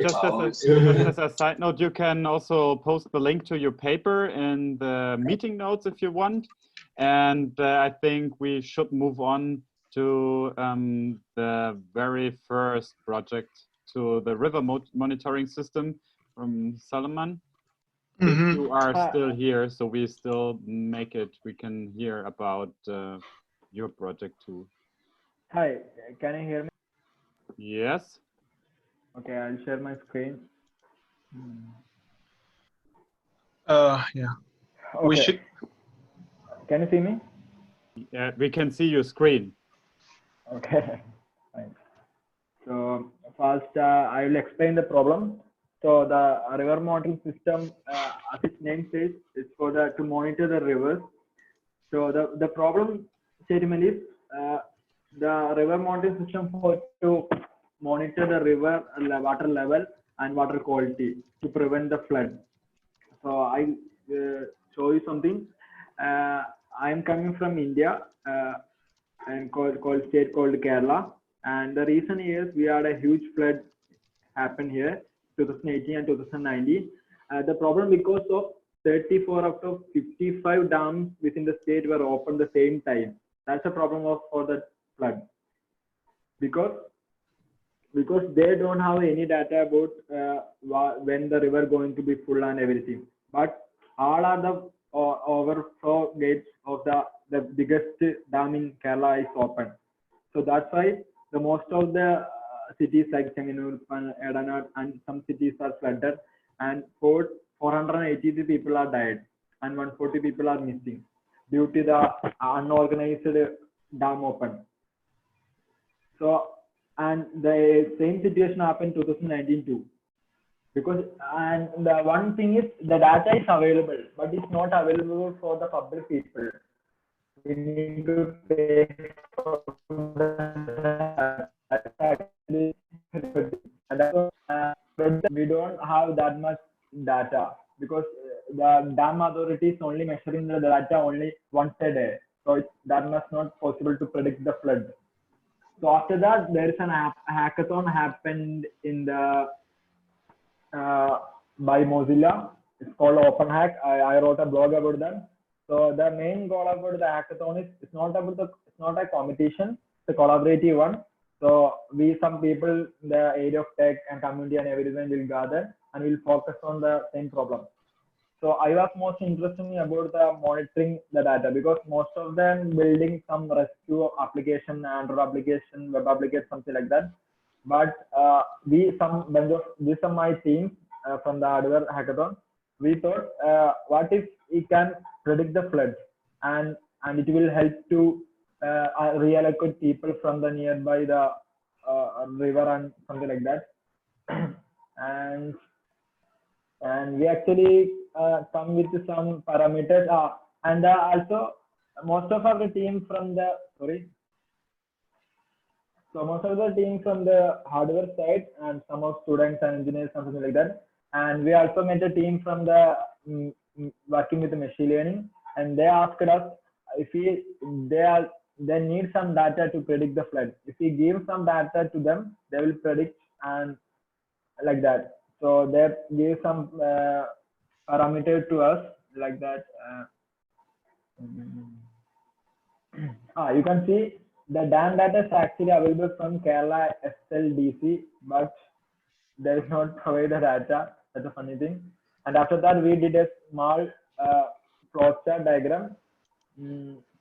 Just as a side note, you can also post the link to your paper in the meeting notes if you want. And I think we should move on to the very first project, to the river monitoring system from Solomon. If you are still here, so we still make it, we can hear about your project too. Hi, can you hear me? Yes. Okay, I'll share my screen. Yeah. Okay. We should. Can you see me? Yeah, we can see your screen. Okay, fine. So first, I will explain the problem. So the river monitoring system, as its name says, is for to monitor the rivers. So the problem statement is the river monitoring system for to monitor the river water level and water quality to prevent the flood. So I show you something. I am coming from India and state called Kerala, and the reason is we had a huge flood happen here 2018 and 2019. The problem because of 34 out of 55 dams within the state were opened the same time. That's a problem for the flood because they don't have any data about when the river going to be full and everything. But all are the overflow gates of the biggest dam in Kerala is open. So that's why the most of the cities like Chenganur, Edanad, and some cities are flooded, and 483 people are died, and 140 people are missing due to the unorganized dam open. So, and the same situation happened 2019 too. Because, and the one thing is the data is available, but it's not available for the public people. We need to pay for the but we don't have that much data because the dam authority is only measuring the data only once a day. So that much not possible to predict the flood. So after that, there is an hackathon happened in the by Mozilla. It's called Open Hack. I wrote a blog about that. So the main goal about the hackathon is it's not a competition, it's a collaborative one. So some people in the area of tech and community and everything will gather and will focus on the same problem. So I was most interested about the monitoring the data because most of them building some rescue application, Android application, web application, something like that. But these are my team from the hardware hackathon. We thought, what if we can predict the floods and it will help to reallocate people from the nearby the river and something like that. and we actually come with some parameters and also most of our team from the most of the team from the hardware side and some of students and engineers, something like that. And we also met a team from the working with the machine learning, and they asked us if they need some data to predict the flood. If we give some data to them, they will predict and like that. So they give some parameter to us like that. You can see the dam data is actually available from Kerala SLDC, but there is not provided data. That's a funny thing. And after that, we did a small flowchart diagram.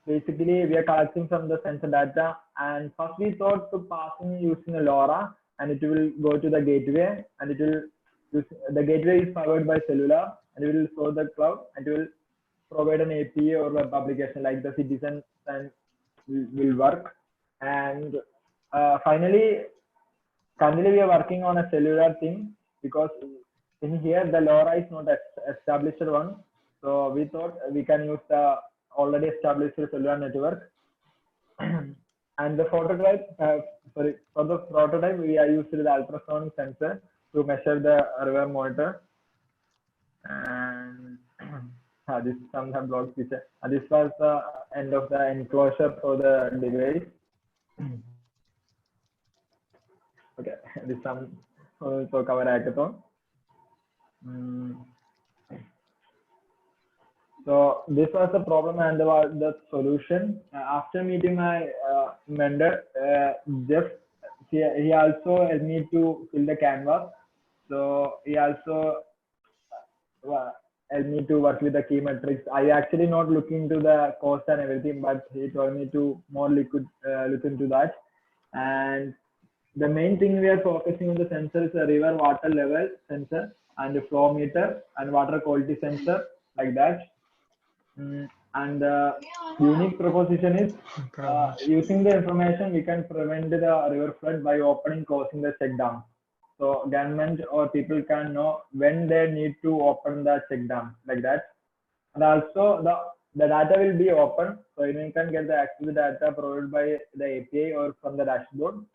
Basically, we are collecting from the sensor data, and first we thought to passing using a LoRa, and it will go to the gateway, and it will the gateway is powered by cellular, and it will show the cloud, and it will provide an API or web application like the citizen and will work. And finally, currently we are working on a cellular thing because in here the LoRa is not established one. So we thought we can use the already established cellular network. And the prototype, for the prototype, we are using the ultrasonic sensor to measure the river monitor. And this sometimes blocks picture. This was the end of the enclosure for the device. Okay, this some also cover hackathon. So this was the problem and the solution. After meeting my mentor, Jeff, he also helped me to fill the canvas. So he also helped me to work with the key metrics. I actually not looking into the cost and everything, but he told me to more look into that. And the main thing we are focusing on the sensor is a river water level sensor and a flow meter and water quality sensor like that. And the unique proposition is using the information we can prevent the river flood by opening closing the check dam. So government or people can know when they need to open the check dam like that. And also the data will be open, so you can get the access data provided by the API or from the dashboard.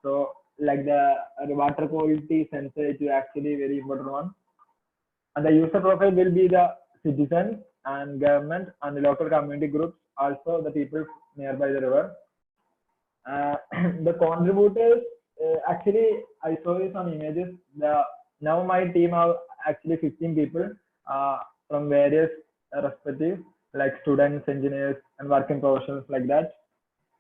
So like the water quality sensor is actually very important one. And the user profile will be the citizens and government and the local community groups, also the people nearby the river. The contributors, actually, I saw you some images. Now my team are actually 15 people from various respectives, like students, engineers, and working professionals like that.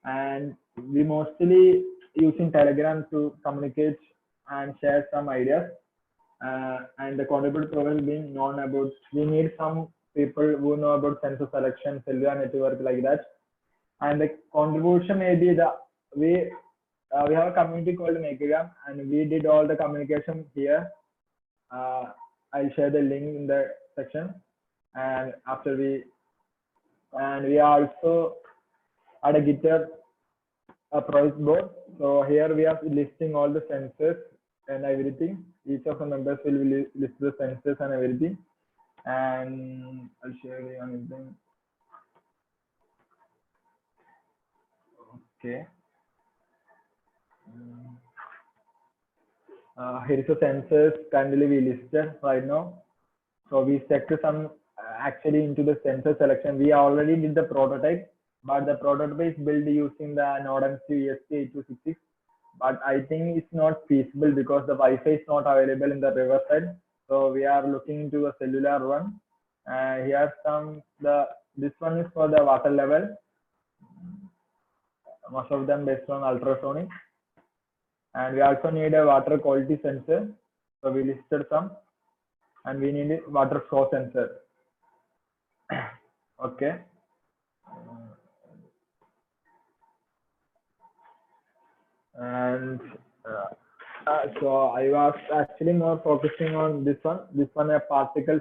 And we mostly using Telegram to communicate and share some ideas. And the contributor profile being known about, we need some people who know about sensor selection, cellular network like that. And the contribution may be we have a community called Makegram, and we did all the communication here. I'll share the link in the section. And after we also add a GitHub project board. So here we are listing all the sensors and everything. Each of the members will list the sensors and everything. And I'll share the anything. Okay. Here is the sensors currently we listed right now. So we checked some actually into the sensor selection. We already did the prototype, but the prototype is built using the NodeMCU ESP8266. But I think it's not feasible because the Wi-Fi is not available in the riverside. So we are looking into a cellular one. Here this one is for the water level. Most of them based on ultrasonic. And we also need a water quality sensor. So we listed some. And we need a water flow sensor. Okay. And so I was actually more focusing on this one a particle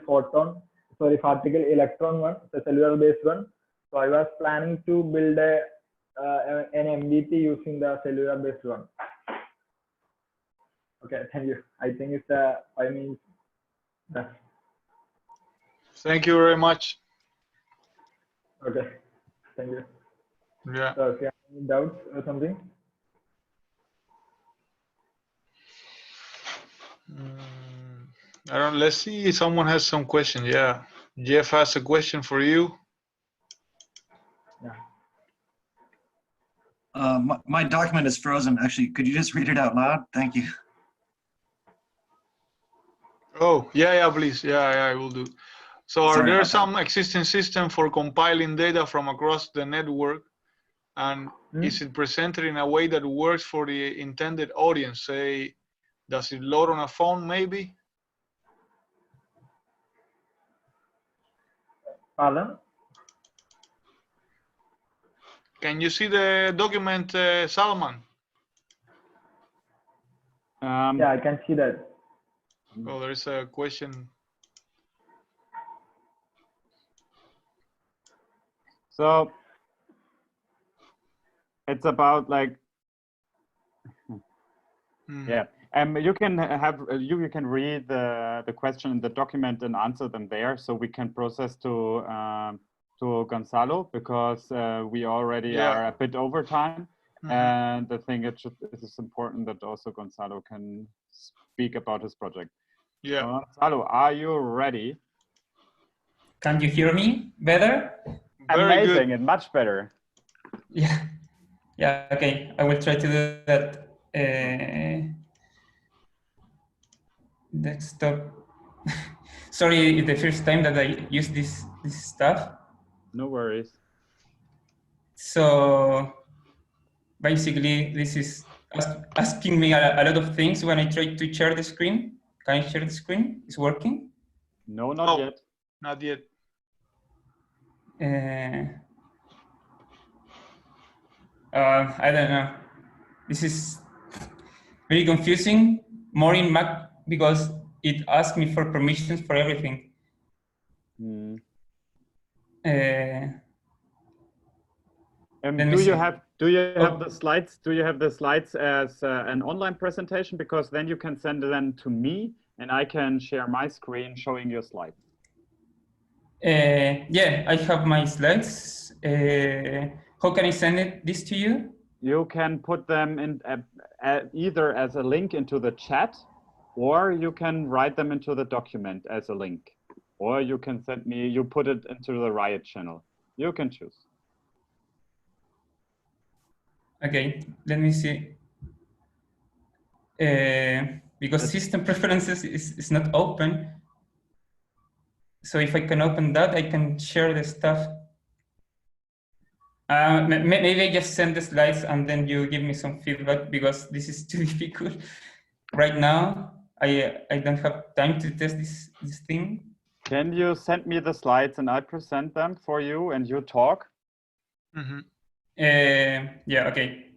electron one, the cellular based one. So I was planning to build an MVP using the cellular based one. Okay, thank you. I think it's 5 minutes. Thank you very much. Okay, thank you. Yeah. So if you have any doubts or something. I don't. Let's see if someone has some question. Yeah, Jeff has a question for you. Yeah. My document is frozen. Actually, could you just read it out loud? Thank you. Oh, yeah, please. Yeah, I will do. So are Sorry there about some existing system for compiling data from across the network? And is it presented in a way that works for the intended audience? Say, does it load on a phone maybe? Pardon? Can you see the document, Salman? Yeah, I can see that. Oh, there is a question. So it's about like Yeah, you can have you can read the question in the document and answer them there, so we can process to Gonzalo, because we already are a bit over time, and I think it is important that also Gonzalo can speak about his project. Yeah. Gonzalo, are you ready? Can you hear me better? Very Amazing good. and much better. Yeah. Yeah. Okay. I will try to do that. Desktop. Sorry, it's the first time that I use this stuff. No worries. So basically, this is asking me a lot of things when I try to share the screen. Can I share the screen? Is working? No, not yet. Not yet. I don't know. This is very confusing, more in Mac because it asks me for permissions for everything. Do you have the slides? Do you have the slides as an online presentation? Because then you can send them to me, and I can share my screen showing your slides. Yeah, I have my slides. How can I send this to you? You can put them in either as a link into the chat, or you can write them into the document as a link, or you can send me. You put it into the Riot channel. You can choose. Okay, let me see. Because system preferences is not open. So if I can open that, I can share the stuff. Maybe I just send the slides and then you give me some feedback, because this is too difficult. Right now, I don't have time to test this thing. Can you send me the slides and I present them for you and you talk? Yeah, okay.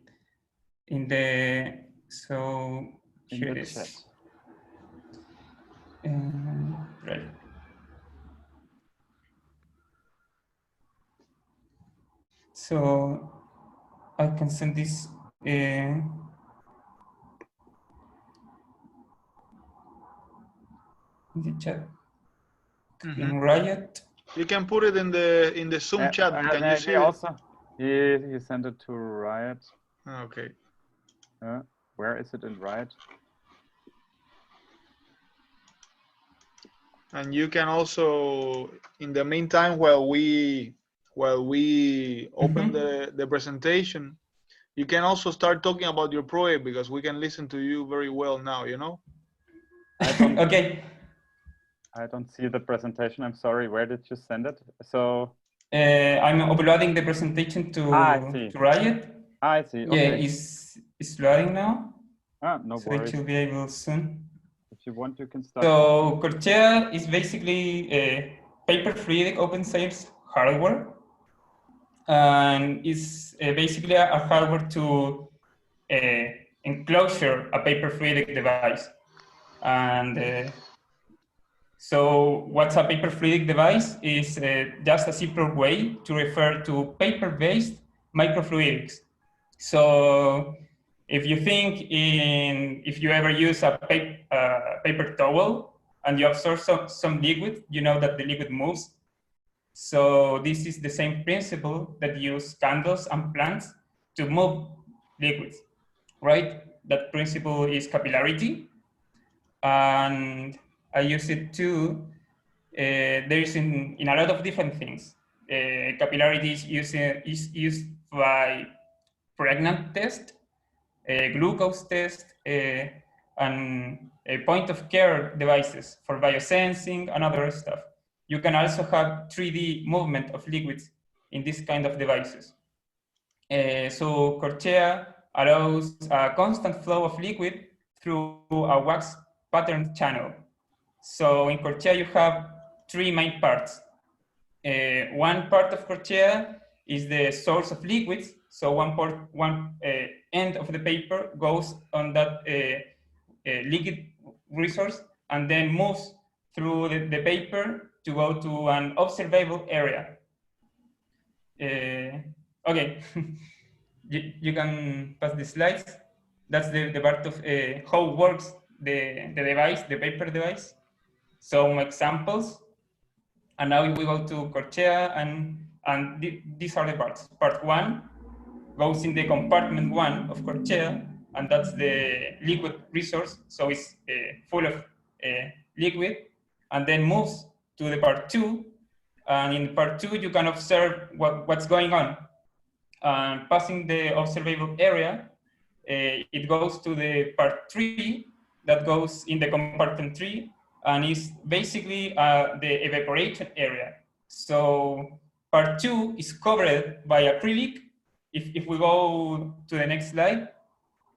So here it is. Chat. Right. So I can send this. In the chat. In Riot. You can put it in the Zoom chat. Can you see it? He sent it to Riot. Okay. Where is it in Riot? And you can also, in the meantime, while we open the presentation, you can also start talking about your project, because we can listen to you very well now, you know? Okay. I don't see the presentation. I'm sorry. Where did you send it? So I'm uploading the presentation to Riot. I see. Yeah, okay. it's loading now. No so worries. it should be able soon. If you want, you can start. So Corchea is basically a paper-free open source hardware, and it's basically a hardware to enclosure a paper-free device. And so what's a paper-free device is just a simpler way to refer to paper-based microfluidics. So if you think if you ever use a paper towel and you absorb some liquid, you know that the liquid moves. So this is the same principle that use candles and plants to move liquids, right? That principle is capillarity. And I use it too. There is in a lot of different things. Capillarity is used by pregnant test, glucose test, and point of care devices for biosensing and other stuff. You can also have 3D movement of liquids in this kind of devices. So Corchea allows a constant flow of liquid through a wax pattern channel. So in Corchea, you have three main parts. One part of Corchea is the source of liquids. So one end of the paper goes on that liquid resource and then moves through the paper to go to an observable area. Okay, you can pass the slides. That's the part of how works the device, the paper device. Some examples. And now we go to Corchea, and these are the parts. Part 1 goes in the compartment 1 of Corchea, and that's the liquid resource, so it's full of liquid, and then moves to the part 2, and in part 2 you can observe what's going on. Passing the observable area, it goes to the part 3 that goes in the compartment 3, and is basically the evaporation area. So part 2 is covered by acrylic. If we go to the next slide,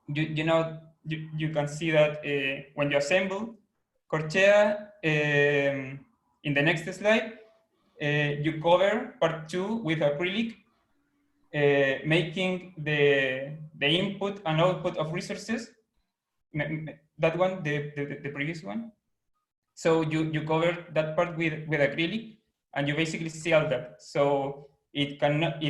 you can see that when you assemble Corchea, in the next slide, you cover part 2 with acrylic, making the input and output of resources. That one, the previous one. So you cover that part with acrylic, and you basically seal that. So it cannot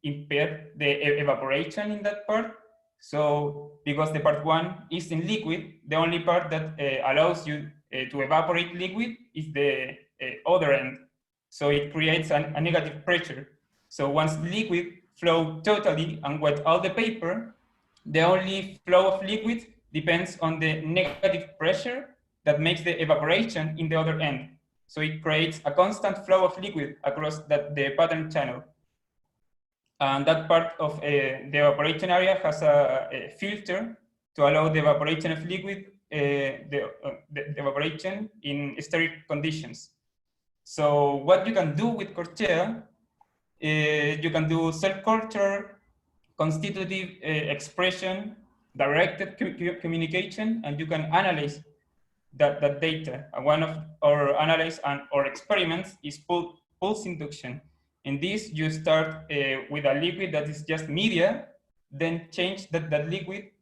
impair the evaporation in that part. So because the part 1 is in liquid, the only part that allows you to evaporate liquid is the other end. So it creates a negative pressure. So once liquid flow totally and wet all the paper, the only flow of liquid depends on the negative pressure that makes the evaporation in the other end. So it creates a constant flow of liquid across the pattern channel. And that part of the evaporation area has a filter to allow the evaporation of liquid, the evaporation in sterile conditions. So what you can do with Corchea, you can do self-culture, constitutive expression, directed communication, and you can analyze that data. And one of our analyze or experiments is pulse induction. In this, you start with a liquid that is just media, then change that liquid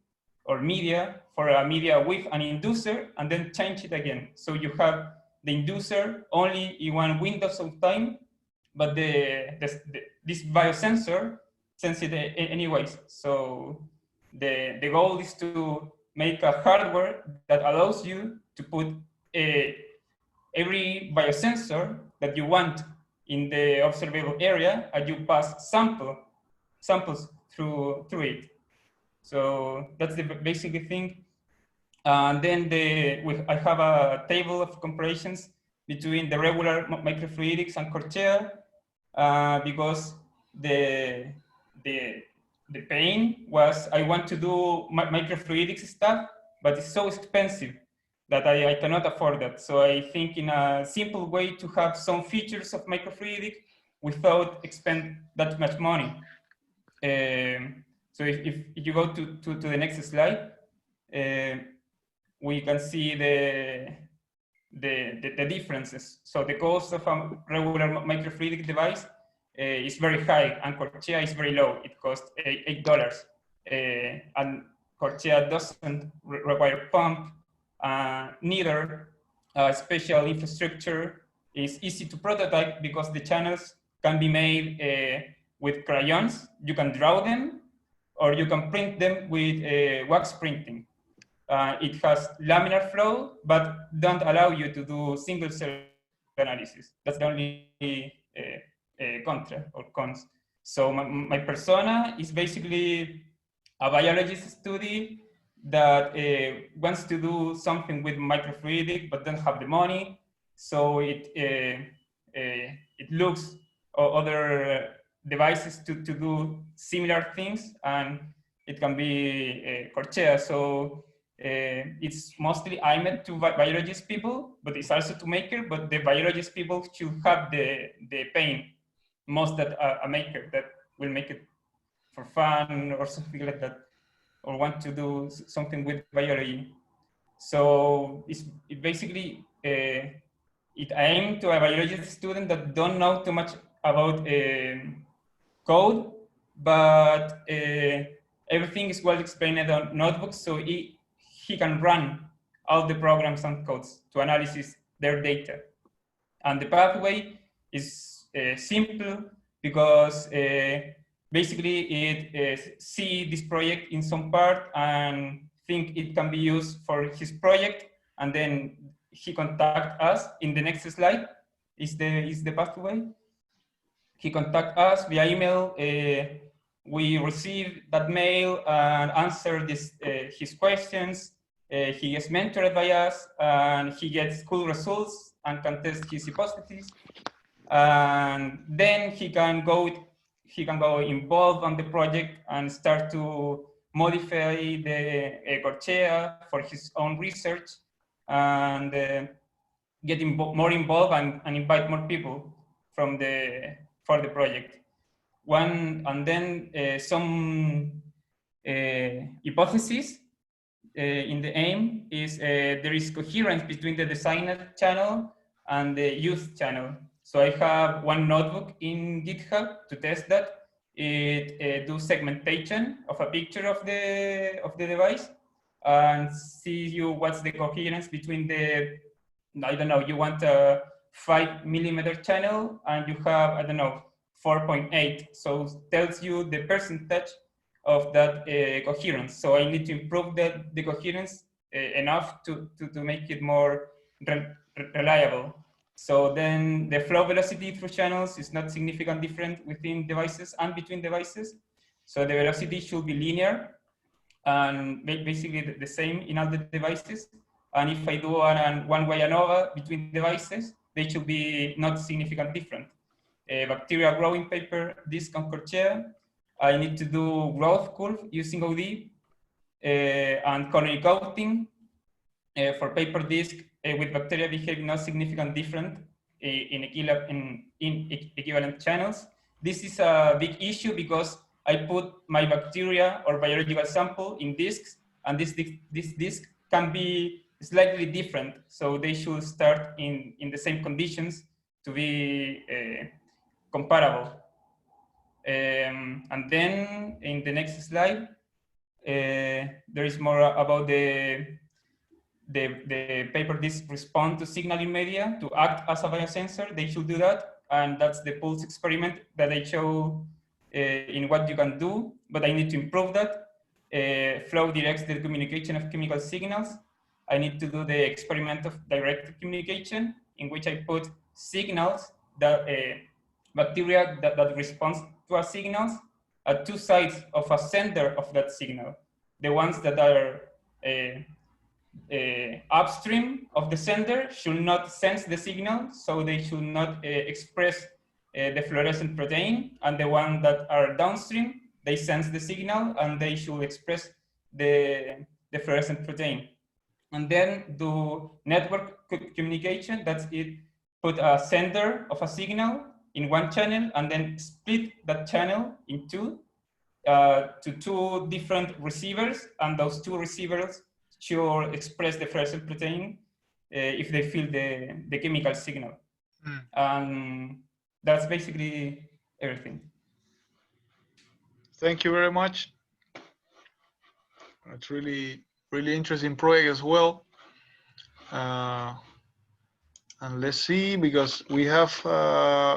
or media for a media with an inducer, and then change it again. So you have the inducer only in one window of time, but this biosensor sense it anyways. So the goal is to make a hardware that allows you to put every biosensor that you want in the observable area, and you pass samples through it. So that's the basic thing. And then I have a table of comparisons between the regular microfluidics and Corchea, because the pain was I want to do microfluidics stuff, but it's so expensive that I cannot afford that. So I think in a simple way to have some features of microfluidic without expend that much money. So if you go to the next slide, we can see the differences. So the cost of a regular microfluidic device is very high, and Corchea is very low. It costs $8, and Corchea doesn't require pump. Neither special infrastructure. Is easy to prototype because the channels can be made with crayons. You can draw them, or you can print them with wax printing. It has laminar flow, but don't allow you to do single cell analysis. That's the only contra or cons. So my persona is basically a biologist study that wants to do something with microfluidic, but don't have the money. So it looks other devices to do similar things, and it can be Corchea. So it's mostly aimed to biologist people, but it's also to maker, but the biologist people should have the pain most that a maker that will make it for fun or something like that, or want to do something with biology. So it basically, it aimed to a biology student that don't know too much about code, but everything is well explained on notebooks, so he can run all the programs and codes to analyze their data. And the pathway is simple because basically it see this project in some part and think it can be used for his project, and then he contact us. In the next slide is the pathway. He contact us via email. We receive that mail and answer his questions. He gets mentored by us, and he gets cool results and can test his hypotheses. And then he can go involved on the project and start to modify the Corchea for his own research, and get more involved and invite more people for the project. And then some hypotheses in the aim is there is coherence between the designer channel and the youth channel. So I have one notebook in GitHub to test that. It do segmentation of a picture of the device and see what's the coherence between the, I don't know, you want a 5mm channel and you have, I don't know, 4.8. So tells you the percentage of that coherence. So I need to improve the coherence enough to make it more reliable. So then the flow velocity through channels is not significantly different within devices and between devices. So the velocity should be linear and basically the same in all the devices. And if I do an one-way ANOVA between devices, they should be not significantly different. Bacteria growing paper disk on Corchea. I need to do growth curve using OD and colony coating for paper disk with bacteria behaving not significantly different in equivalent channels. This is a big issue because I put my bacteria or biological sample in disks, and this disk can be slightly different. So they should start in the same conditions to be comparable. And then in the next slide, there is more about the paper disk respond to signaling media to act as a biosensor. They should do that, and that's the pulse experiment that I show in what you can do, but I need to improve that. Flow directs the communication of chemical signals. I need to do the experiment of direct communication, in which I put signals that bacteria that responds to our signals at two sides of a sender of that signal. The ones that are upstream of the sender should not sense the signal, so they should not express the fluorescent protein, and the ones that are downstream, they sense the signal and they should express the fluorescent protein. And then do network communication, that's it, put a sender of a signal in one channel and then split that channel in two to two different receivers, and those two receivers should express the fluorescent protein if they feel the chemical signal. And that's basically everything. Thank you very much. It's really interesting project as well. And let's see, because we have,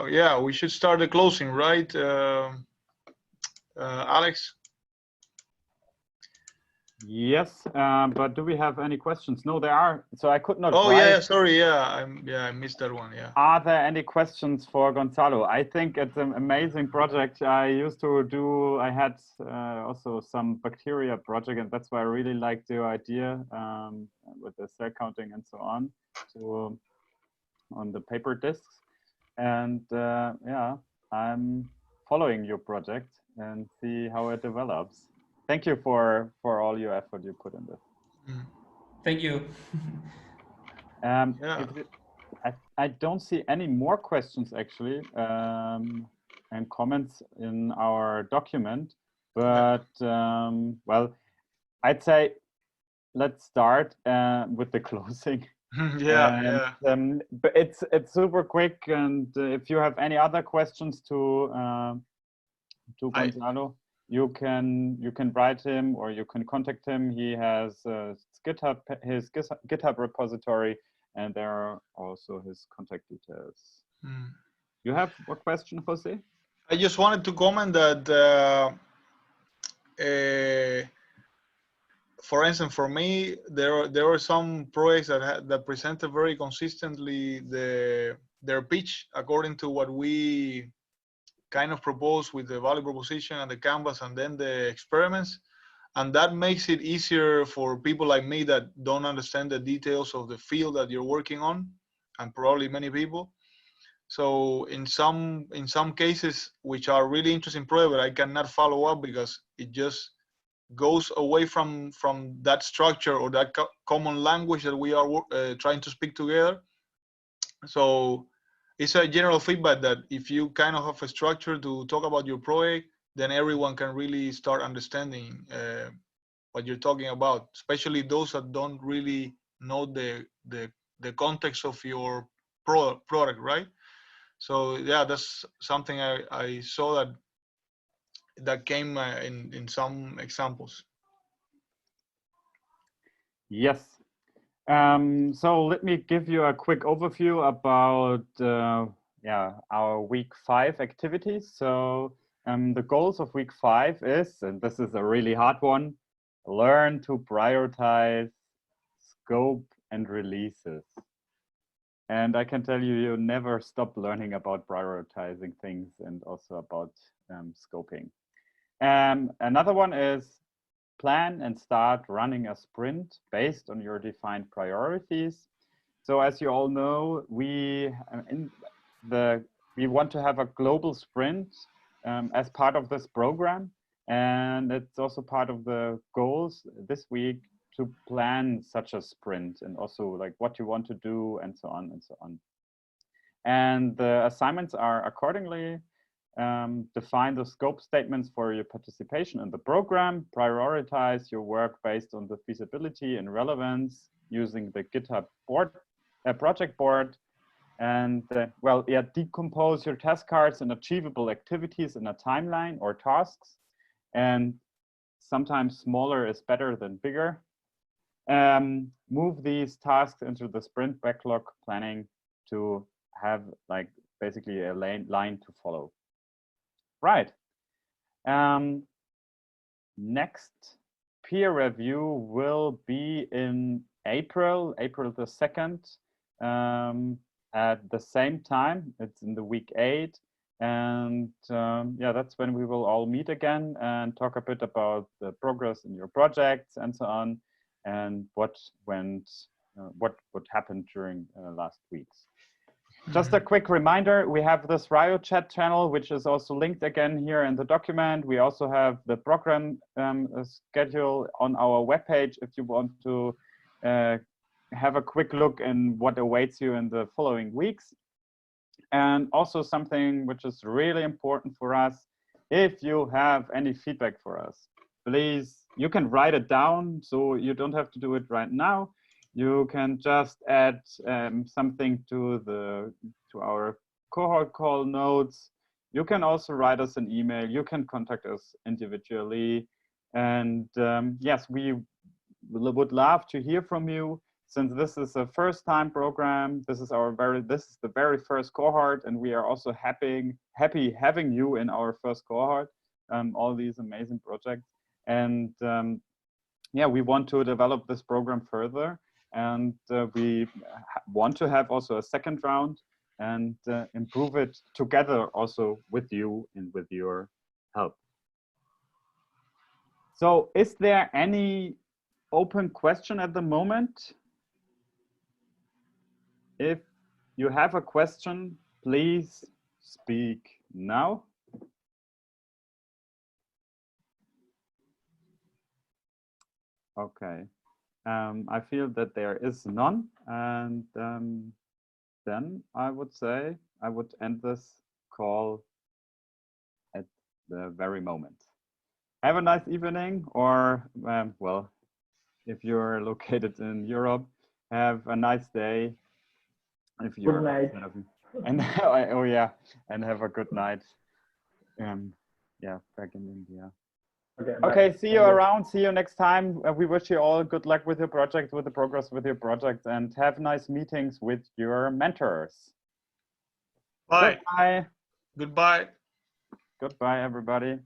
yeah, we should start the closing, right, Alex? Yes, but do we have any questions? No, there are. So I could not. Oh yeah, sorry, yeah, I missed that one. Yeah. Are there any questions for Gonzalo? I think it's an amazing project. I used to do. I had also some bacteria project, and that's why I really liked the idea with the cell counting and so on, on the paper discs. And yeah, I'm following your project and see how it develops. Thank you for all your effort you put in this. Thank you. Yeah. I don't see any more questions actually and comments in our document, but well, I'd say let's start with the closing. Yeah, and, but it's super quick, and if you have any other questions to Gonzalo, you can write him or you can contact him. He has his GitHub repository, and there are also his contact details. You have a question, Jose? I just wanted to comment that, for instance, for me, there were some projects that presented very consistently their pitch according to what we kind of propose with the value proposition and the canvas and then the experiments. And that makes it easier for people like me that don't understand the details of the field that you're working on, and probably many people. So in some cases, which are really interesting projects, but I cannot follow up because it just goes away from that structure or that common language that we are trying to speak together. So it's a general feedback that if you kind of have a structure to talk about your project, then everyone can really start understanding what you're talking about, especially those that don't really know the context of your product, right? So yeah, that's something I saw that came in some examples. Yes. So let me give you a quick overview about our week 5 activities. So the goals of week 5 is, and this is a really hard one, learn to prioritize scope and releases. And I can tell you, you never stop learning about prioritizing things and also about scoping. Another one is plan and start running a sprint based on your defined priorities. So as you all know, we want to have a global sprint as part of this program. And it's also part of the goals this week to plan such a sprint and also like what you want to do and so on and so on. And the assignments are accordingly define the scope statements for your participation in the program, prioritize your work based on the feasibility and relevance using the GitHub project board, and decompose your task cards and achievable activities in a timeline or tasks. And sometimes smaller is better than bigger. Move these tasks into the sprint backlog planning to have like basically a line to follow. Right. Next peer review will be in April the 2nd, at the same time. It's in the week 8. And that's when we will all meet again and talk a bit about the progress in your projects and so on, and what happened during last weeks. Just a quick reminder, we have this RIO chat channel, which is also linked again here in the document. We also have the program schedule on our webpage if you want to have a quick look in what awaits you in the following weeks. And also something which is really important for us, if you have any feedback for us, please, you can write it down, so you don't have to do it right now. You can just add something to our cohort call notes. You can also write us an email. You can contact us individually. And yes, we would love to hear from you. Since this is a first-time program, this is the very first cohort, and we are also happy having you in our first cohort. All these amazing projects, and we want to develop this program further. And we want to have also a second round and improve it together also with you and with your help. So is there any open question at the moment? If you have a question, please speak now. Okay. I feel that there is none, and then I would say I would end this call at the very moment. Have a nice evening, or well, if you're located in Europe, have a nice day. If you're good night. And and have a good night. Back in India. Okay, see you around. See you next time. We wish you all good luck with your project, with the progress with your project, and have nice meetings with your mentors. Bye. Goodbye. Goodbye. Goodbye, everybody.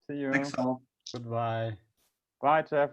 See you. Thanks all. Goodbye. Bye, Jeff.